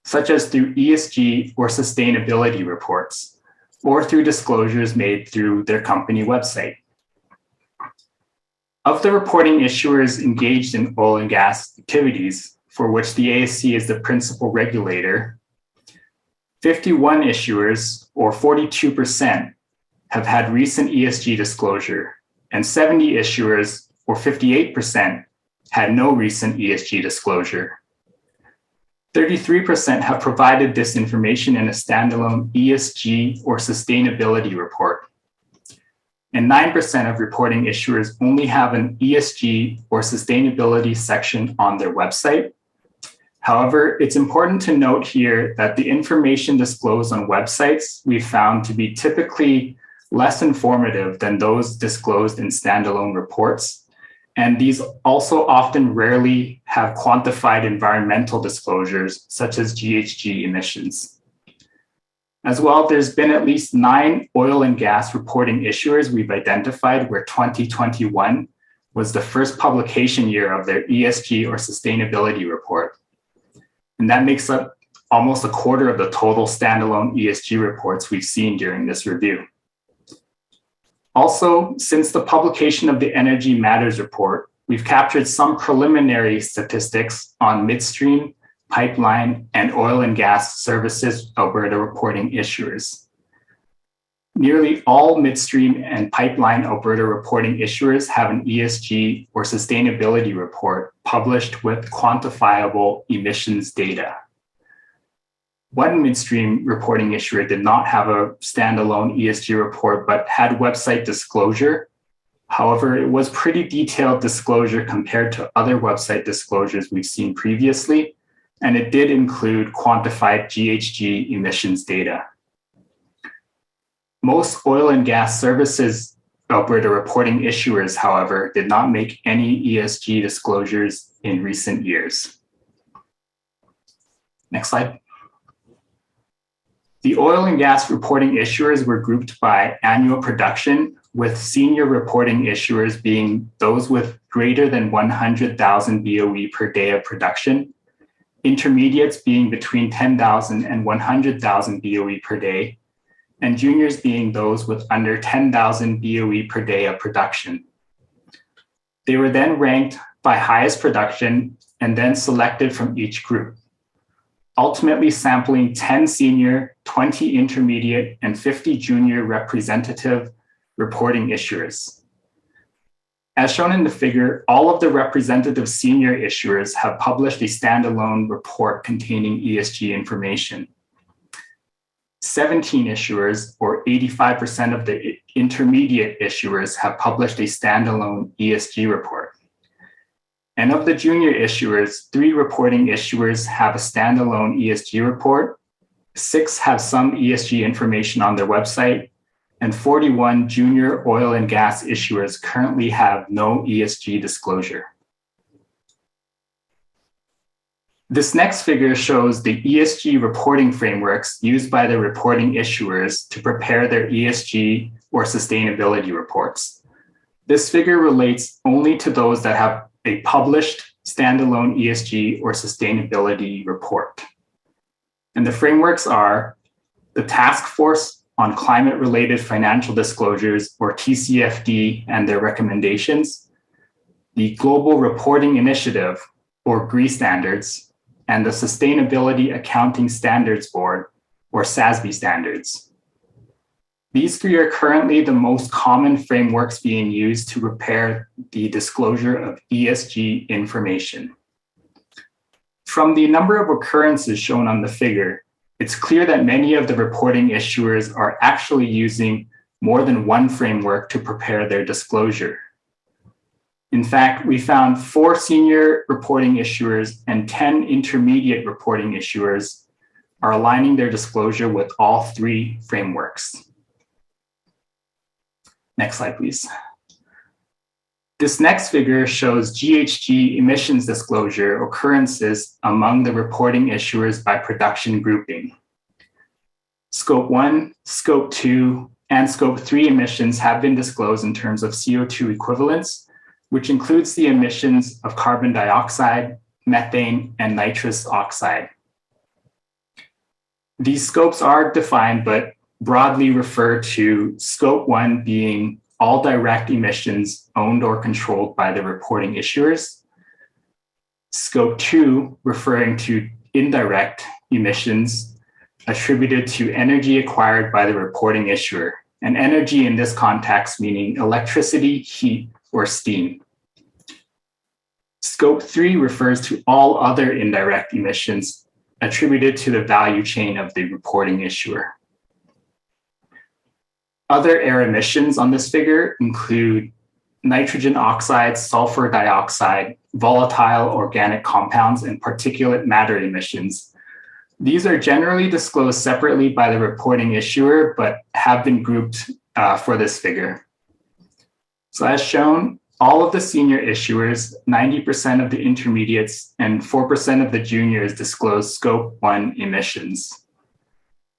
S2: such as through ESG or sustainability reports, or through disclosures made through their company website. Of the reporting issuers engaged in oil and gas activities, for which the ASC is the principal regulator, 51 issuers, or 42%, have had recent ESG disclosure, and 70 issuers, or 58%, had no recent ESG disclosure. 33% have provided this information in a standalone ESG or sustainability report. And 9% of reporting issuers only have an ESG or sustainability section on their website. However, it's important to note here that the information disclosed on websites we found to be typically less informative than those disclosed in standalone reports. And these also often rarely have quantified environmental disclosures, such as GHG emissions. As well, there's been at least 9 oil and gas reporting issuers we've identified where 2021 was the first publication year of their ESG or sustainability report. And that makes up almost a quarter of the total standalone ESG reports we've seen during this review. Also, since the publication of the Energy Matters report, we've captured some preliminary statistics on midstream, pipeline, and oil and gas services Alberta reporting issuers. Nearly all midstream and pipeline Alberta reporting issuers have an ESG or sustainability report published with quantifiable emissions data. One midstream reporting issuer did not have a standalone ESG report, but had website disclosure. However, it was pretty detailed disclosure compared to other website disclosures we've seen previously, and it did include quantified GHG emissions data. Most oil and gas services Alberta reporting issuers, however, did not make any ESG disclosures in recent years. Next slide. The oil and gas reporting issuers were grouped by annual production, with senior reporting issuers being those with greater than 100,000 BOE per day of production, intermediates being between 10,000 and 100,000 BOE per day, and juniors being those with under 10,000 BOE per day of production. They were then ranked by highest production and then selected from each group, ultimately sampling 10 senior, 20 intermediate, and 50 junior representative reporting issuers. As shown in the figure, all of the representative senior issuers have published a standalone report containing ESG information. 17 issuers, or 85% of the intermediate issuers, have published a standalone ESG report. And of the junior issuers, 3 reporting issuers have a standalone ESG report, 6 have some ESG information on their website, and 41 junior oil and gas issuers currently have no ESG disclosure. This next figure shows the ESG reporting frameworks used by the reporting issuers to prepare their ESG or sustainability reports. This figure relates only to those that have a published standalone ESG or sustainability report. And the frameworks are the Task Force on Climate-Related Financial Disclosures, or TCFD, and their recommendations, the Global Reporting Initiative, or GRI standards, and the Sustainability Accounting Standards Board, or SASB standards. These 3 are currently the most common frameworks being used to prepare the disclosure of ESG information. From the number of occurrences shown on the figure, it's clear that many of the reporting issuers are actually using more than one framework to prepare their disclosure. In fact, we found 4 senior reporting issuers and 10 intermediate reporting issuers are aligning their disclosure with all 3 frameworks. Next slide, please. This next figure shows GHG emissions disclosure occurrences among the reporting issuers by production grouping. Scope 1, Scope 2, and Scope 3 emissions have been disclosed in terms of CO2 equivalents, which includes the emissions of carbon dioxide, methane, and nitrous oxide. These scopes are defined, but broadly refer to Scope 1 being all direct emissions owned or controlled by the reporting issuers. Scope 2 referring to indirect emissions attributed to energy acquired by the reporting issuer, and energy in this context meaning electricity, heat, or steam. Scope 3 refers to all other indirect emissions attributed to the value chain of the reporting issuer. Other air emissions on this figure include nitrogen oxides, sulfur dioxide, volatile organic compounds, and particulate matter emissions. These are generally disclosed separately by the reporting issuer, but have been grouped for this figure. So as shown, all of the senior issuers, 90% of the intermediates, and 4% of the juniors disclose Scope 1 emissions.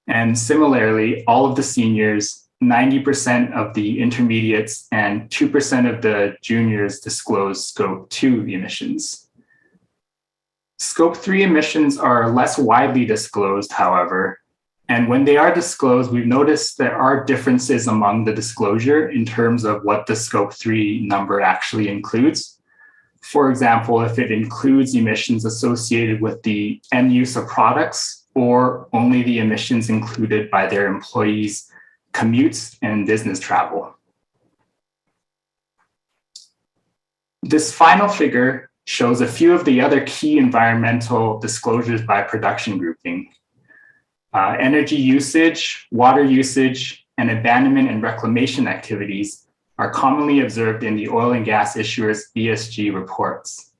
S2: And similarly, all of the seniors, 90% of the intermediates, and 2% of the juniors disclose Scope 2 emissions. Scope 3 emissions are less widely disclosed, however, and when they are disclosed, we've noticed there are differences among the disclosure in terms of what the Scope 3 number actually includes. For example, if it includes emissions associated with the end use of products, or only the emissions included by their employees' commutes and business travel. This final figure shows a few of the other key environmental disclosures by production grouping. Energy usage, water usage, and abandonment and reclamation activities are commonly observed in the oil and gas issuers' ESG reports.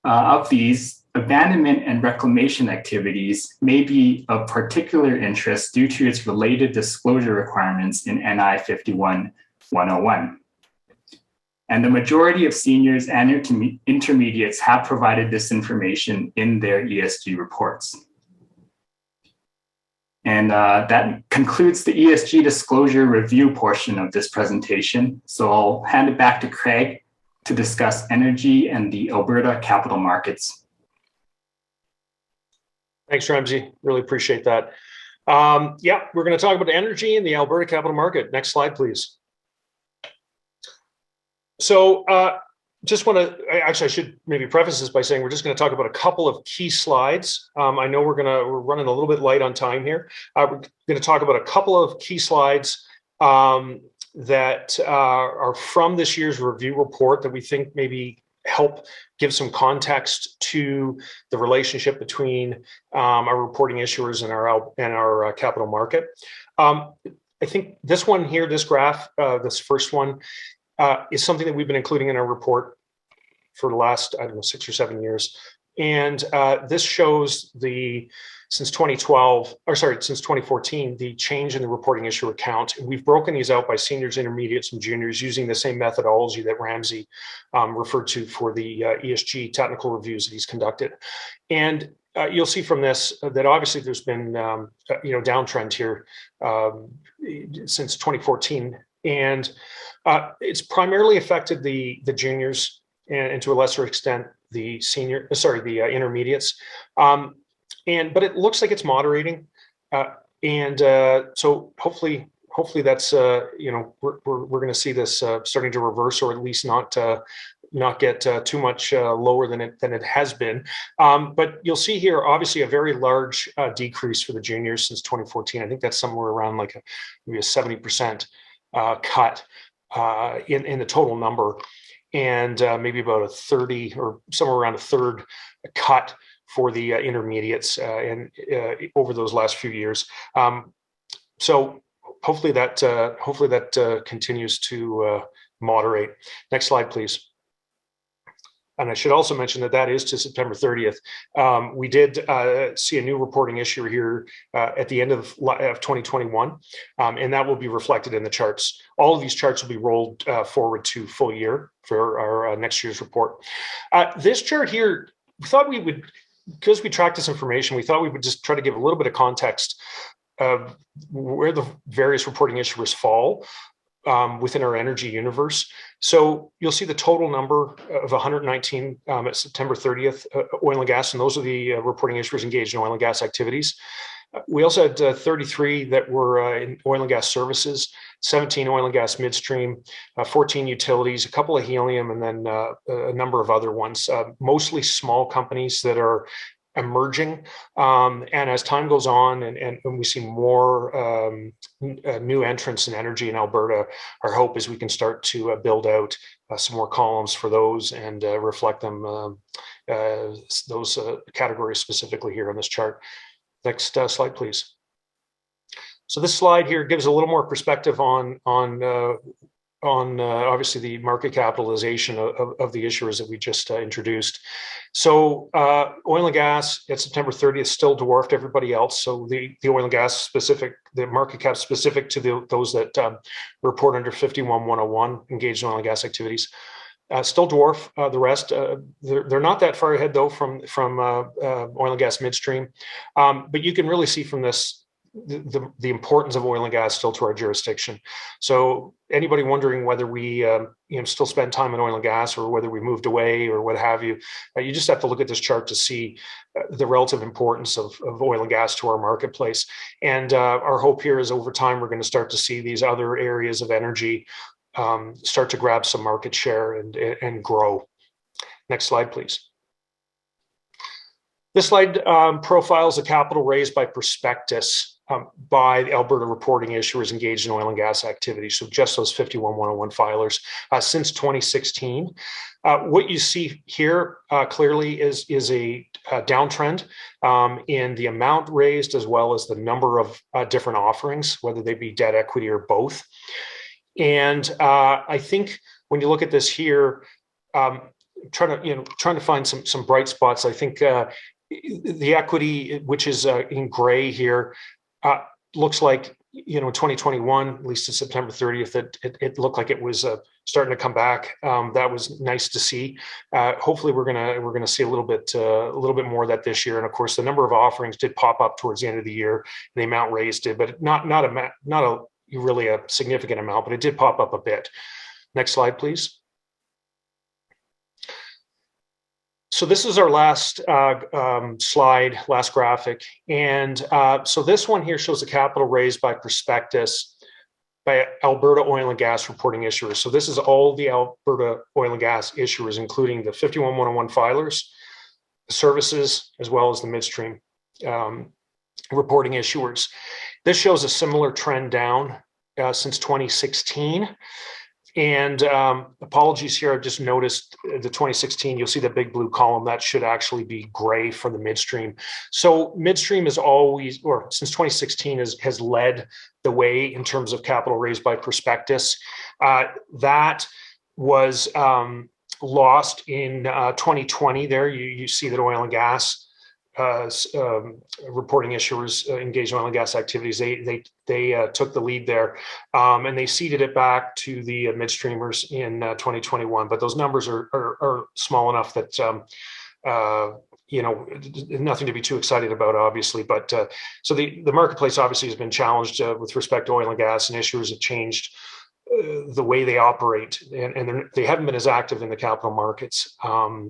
S2: Of these, abandonment and reclamation activities may be of particular interest due to its related disclosure requirements in NI 51-101. And the majority of seniors and intermediates have provided this information in their ESG reports. And that concludes the ESG disclosure review portion of this presentation. So I'll hand it back to Craig to discuss energy and the Alberta capital markets.
S1: Thanks, Ramsey. Really appreciate that. Yeah, we're going to talk about energy and the Alberta capital market. Next slide, please. So just want to, actually, I should maybe preface this by saying we're just going to talk about a couple of key slides. I know we're running a little bit light on time here. We're going to talk about a couple of key slides that are from this year's review report that we think maybe help give some context to the relationship between our reporting issuers and our capital market. I think this one here, this graph, this first one, is something that we've been including in our report for the last, 6 or 7 years. And this shows since 2014, the change in the reporting issuer count. And we've broken these out by seniors, intermediates, and juniors using the same methodology that Ramsey referred to for the ESG technical reviews that he's conducted. And you'll see from this that obviously there's been downtrend here since 2014. And it's primarily affected the juniors and to a lesser extent the intermediates. But it looks like it's moderating, so hopefully that's we're going to see this starting to reverse, or at least not get too much lower than it has been. But you'll see here obviously a very large decrease for the juniors since 2014. I think that's somewhere around like maybe a 70% cut in the total number, and maybe about a 30 or somewhere around a third cut for the intermediates over those last few years. So hopefully that continues to moderate. Next slide, please. And I should also mention that is to September 30th. We did see a new reporting issuer here at the end of 2021, and that will be reflected in the charts. All of these charts will be rolled forward to full year for our next year's report. This chart here, we thought we would, because we track this information, we thought we would just try to give a little bit of context of where the various reporting issuers fall within our energy universe. So you'll see the total number of 119 at September 30th, oil and gas, and those are the reporting issuers engaged in oil and gas activities. We also had 33 that were in oil and gas services, 17 oil and gas midstream, 14 utilities, a couple of helium, and then a number of other ones, mostly small companies that are emerging. And as time goes on and we see more new entrants in energy in Alberta, our hope is we can start to build out some more columns for those and reflect them, those categories specifically here on this chart. Next slide, please. So this slide here gives a little more perspective on obviously the market capitalization of the issuers that we just introduced. So oil and gas at September 30th still dwarfed everybody else. So the oil and gas specific, the market cap specific to those that report under 51-101 engaged in oil and gas activities. Still dwarf the rest. They're not that far ahead though from oil and gas midstream, but you can really see from this the importance of oil and gas still to our jurisdiction. So anybody wondering whether we still spend time in oil and gas or whether we moved away or what have you, you just have to look at this chart to see the relative importance of oil and gas to our marketplace. And our hope here is over time we're going to start to see these other areas of energy start to grab some market share and grow. Next slide, please. This slide profiles the capital raised by Prospectus by the Alberta reporting issuers engaged in oil and gas activities. So just those 51-101 filers since 2016. What you see here clearly is a downtrend in the amount raised as well as the number of different offerings, whether they be debt, equity, or both. And I think when you look at this here, trying to find some bright spots. I think the equity, which is in gray here, looks like in 2021, at least to September 30th, it looked like it was starting to come back. That was nice to see. Hopefully, we're gonna see a little bit more of that this year. And of course, the number of offerings did pop up towards the end of the year. The amount raised did, but not a really a significant amount, but it did pop up a bit. Next slide, please. So this is our last slide, last graphic. And so this one here shows the capital raised by Prospectus by Alberta oil and gas reporting issuers. So this is all the Alberta oil and gas issuers, including the 51-101 filers, the services, as well as the midstream reporting issuers. This shows a similar trend down since 2016. And apologies here, I've just noticed the 2016, you'll see the big blue column, that should actually be gray for the midstream. So midstream is always, or since 2016, has led the way in terms of capital raised by Prospectus. That was lost in 2020 there. You see that oil and gas reporting issuers engaged in oil and gas activities, they took the lead there, and they ceded it back to the midstreamers in 2021. But those numbers are small enough that nothing to be too excited about, obviously. But so the marketplace obviously has been challenged with respect to oil and gas, and issuers have changed the way they operate, and they haven't been as active in the capital markets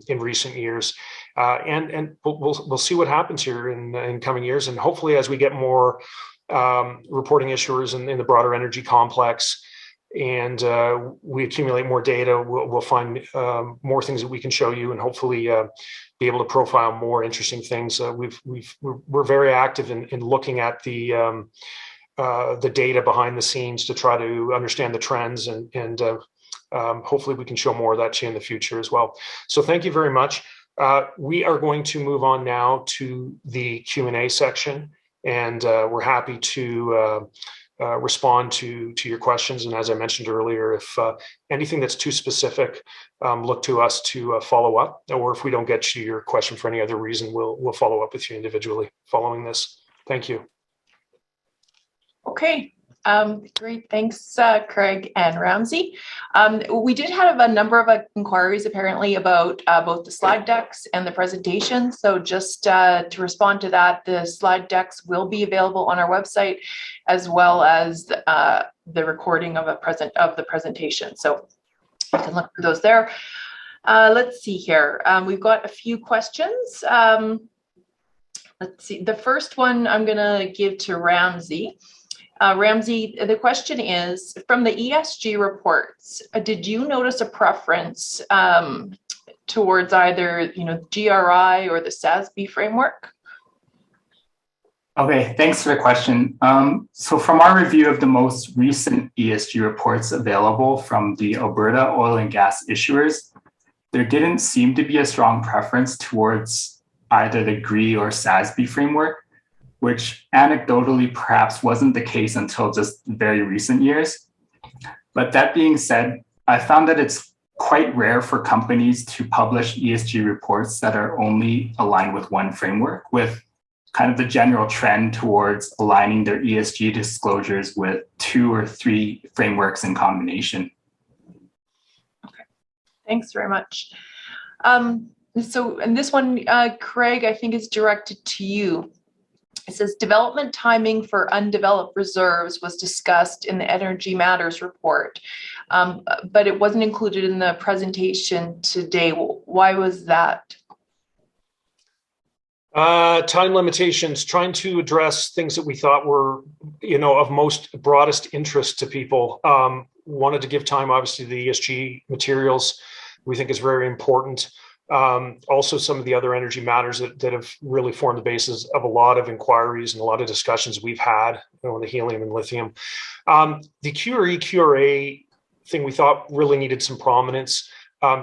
S1: in recent years. And we'll see what happens here in coming years, and hopefully as we get more reporting issuers in the broader energy complex, and we accumulate more data, we'll find more things that we can show you, and hopefully be able to profile more interesting things. We're very active in looking at the data behind the scenes to try to understand the trends, and hopefully we can show more of that to you in the future as well. So thank you very much. We are going to move on now to the Q&A section, and we're happy to respond to your questions. And as I mentioned earlier, if anything that's too specific, look to us to follow up, or if we don't get to your question for any other reason, we'll follow up with you individually following this. Thank you.
S3: Okay, great. Thanks, Craig and Ramsey. We did have a number of inquiries apparently about both the slide decks and the presentation. So just to respond to that, the slide decks will be available on our website, as well as the recording of the presentation. So you can look for those there. Let's see here. We've got a few questions. Let's see. The first one I'm going to give to Ramsey. Ramsey, the question is, from the ESG reports, did you notice a preference towards either, GRI or the SASB framework?
S2: Okay, thanks for the question. So from our review of the most recent ESG reports available from the Alberta oil and gas issuers, there didn't seem to be a strong preference towards either the GRI or SASB framework, which anecdotally perhaps wasn't the case until just very recent years. But that being said, I found that it's quite rare for companies to publish ESG reports that are only aligned with one framework, with kind of the general trend towards aligning their ESG disclosures with 2 or 3 frameworks in combination.
S3: Okay, thanks very much. And this one, Craig, I think is directed to you. It says development timing for undeveloped reserves was discussed in the Energy Matters report, but it wasn't included in the presentation today. Why was that?
S1: Time limitations, trying to address things that we thought were, of most broadest interest to people. Wanted to give time, obviously, to the ESG materials we think is very important. Also, some of the other energy matters that have really formed the basis of a lot of inquiries and a lot of discussions we've had on the helium and lithium. The QRE, QRA thing we thought really needed some prominence,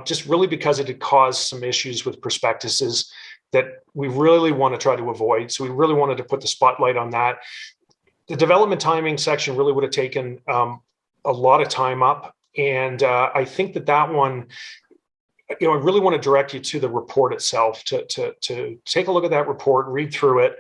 S1: just really because it had caused some issues with prospectuses that we really want to try to avoid. So we really wanted to put the spotlight on that. The development timing section really would have taken a lot of time up. And I think that one, I really want to direct you to the report itself, to take a look at that report, read through it.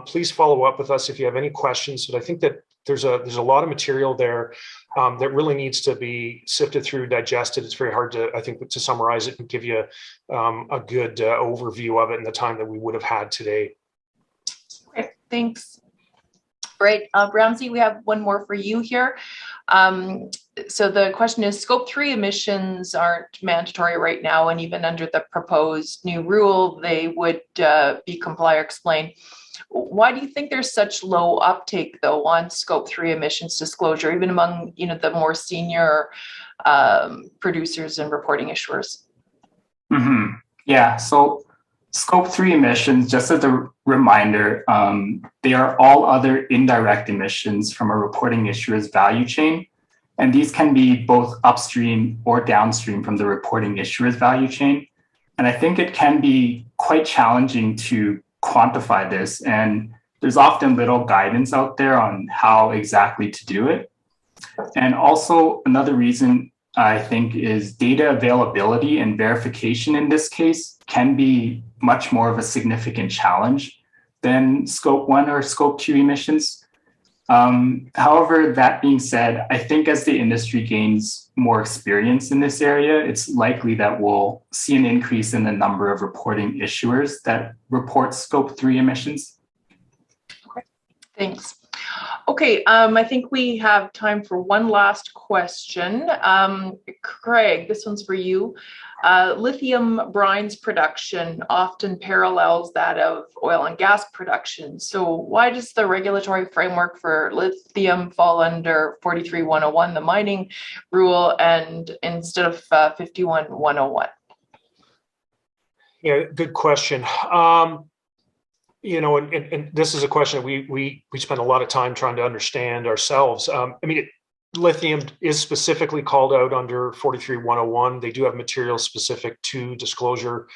S1: Please follow up with us if you have any questions. But I think that there's a lot of material there that really needs to be sifted through, digested. It's very hard to summarize it and give you a good overview of it in the time that we would have had today.
S3: Okay, thanks. Great. Ramsey, we have one more for you here. So the question is, Scope 3 emissions aren't mandatory right now, and even under the proposed new rule, they would be comply or explain. Why do you think there's such low uptake, though, on Scope 3 emissions disclosure, even among the more senior producers and reporting issuers?
S2: Mm-hmm. Yeah, so Scope 3 emissions, just as a reminder, they are all other indirect emissions from a reporting issuer's value chain. And these can be both upstream or downstream from the reporting issuer's value chain. And I think it can be quite challenging to quantify this. And there's often little guidance out there on how exactly to do it. And also another reason I think is data availability and verification in this case can be much more of a significant challenge than Scope 1 or Scope 2 emissions. However, that being said, I think as the industry gains more experience in this area, it's likely that we'll see an increase in the number of reporting issuers that report Scope 3 emissions.
S3: Okay, thanks. Okay, I think we have time for one last question. Craig, this one's for you. Lithium brines production often parallels that of oil and gas production. So why does the regulatory framework for lithium fall under 43-101, the mining rule, and instead of 51-101?
S1: Yeah, good question. And this is a question that we spend a lot of time trying to understand ourselves. Lithium is specifically called out under 43-101. They do have materials specific to disclosure,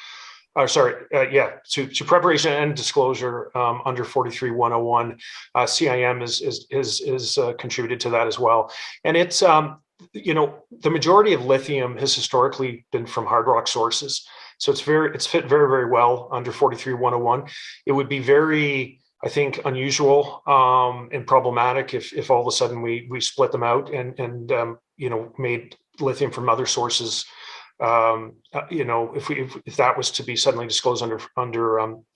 S1: to preparation and disclosure under 43-101. CIM is contributed to that as well. And it's, the majority of lithium has historically been from hard rock sources. So it's fit very, very well under 43-101. It would be very, I think, unusual and problematic if all of a sudden we split them out and made lithium from other sources. If that was to be suddenly disclosed under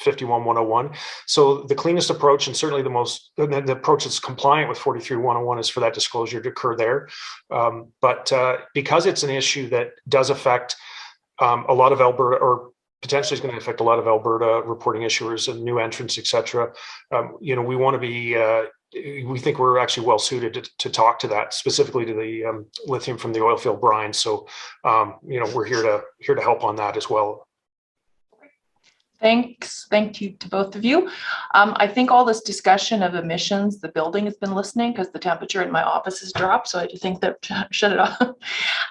S1: 51-101. So the cleanest approach, and certainly the approach that's compliant with 43-101, is for that disclosure to occur there. But because it's an issue that does affect a lot of Alberta, or potentially is going to affect a lot of Alberta reporting issuers and new entrants, et cetera. We want to be, we think we're actually well suited to talk to that, specifically to the lithium from the oil field brine. So, we're here to help on that as well.
S3: Thanks. Thank you to both of you. I think all this discussion of emissions, the building has been listening because the temperature in my office has dropped. So I think that shut it off.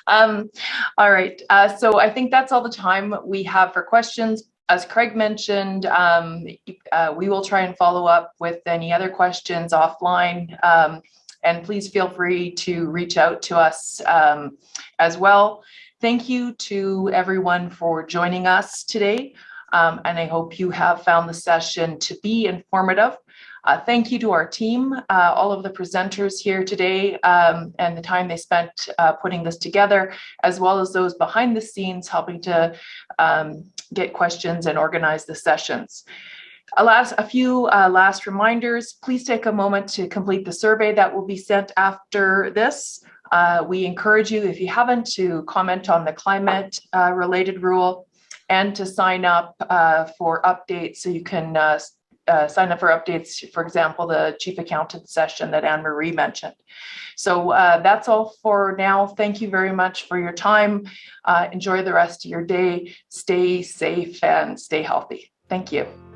S3: All right. So I think that's all the time we have for questions. As Craig mentioned, we will try and follow up with any other questions offline. And please feel free to reach out to us as well. Thank you to everyone for joining us today. And I hope you have found the session to be informative. Thank you to our team, all of the presenters here today, and the time they spent putting this together, as well as those behind the scenes helping to get questions and organize the sessions. A few last reminders. Please take a moment to complete the survey that will be sent after this. We encourage you, if you haven't, to comment on the climate related rule, and to sign up for updates. So you can sign up for updates, for example, the chief accountant session that Anne-Marie mentioned. So that's all for now. Thank you very much for your time. Enjoy the rest of your day. Stay safe and stay healthy. Thank you.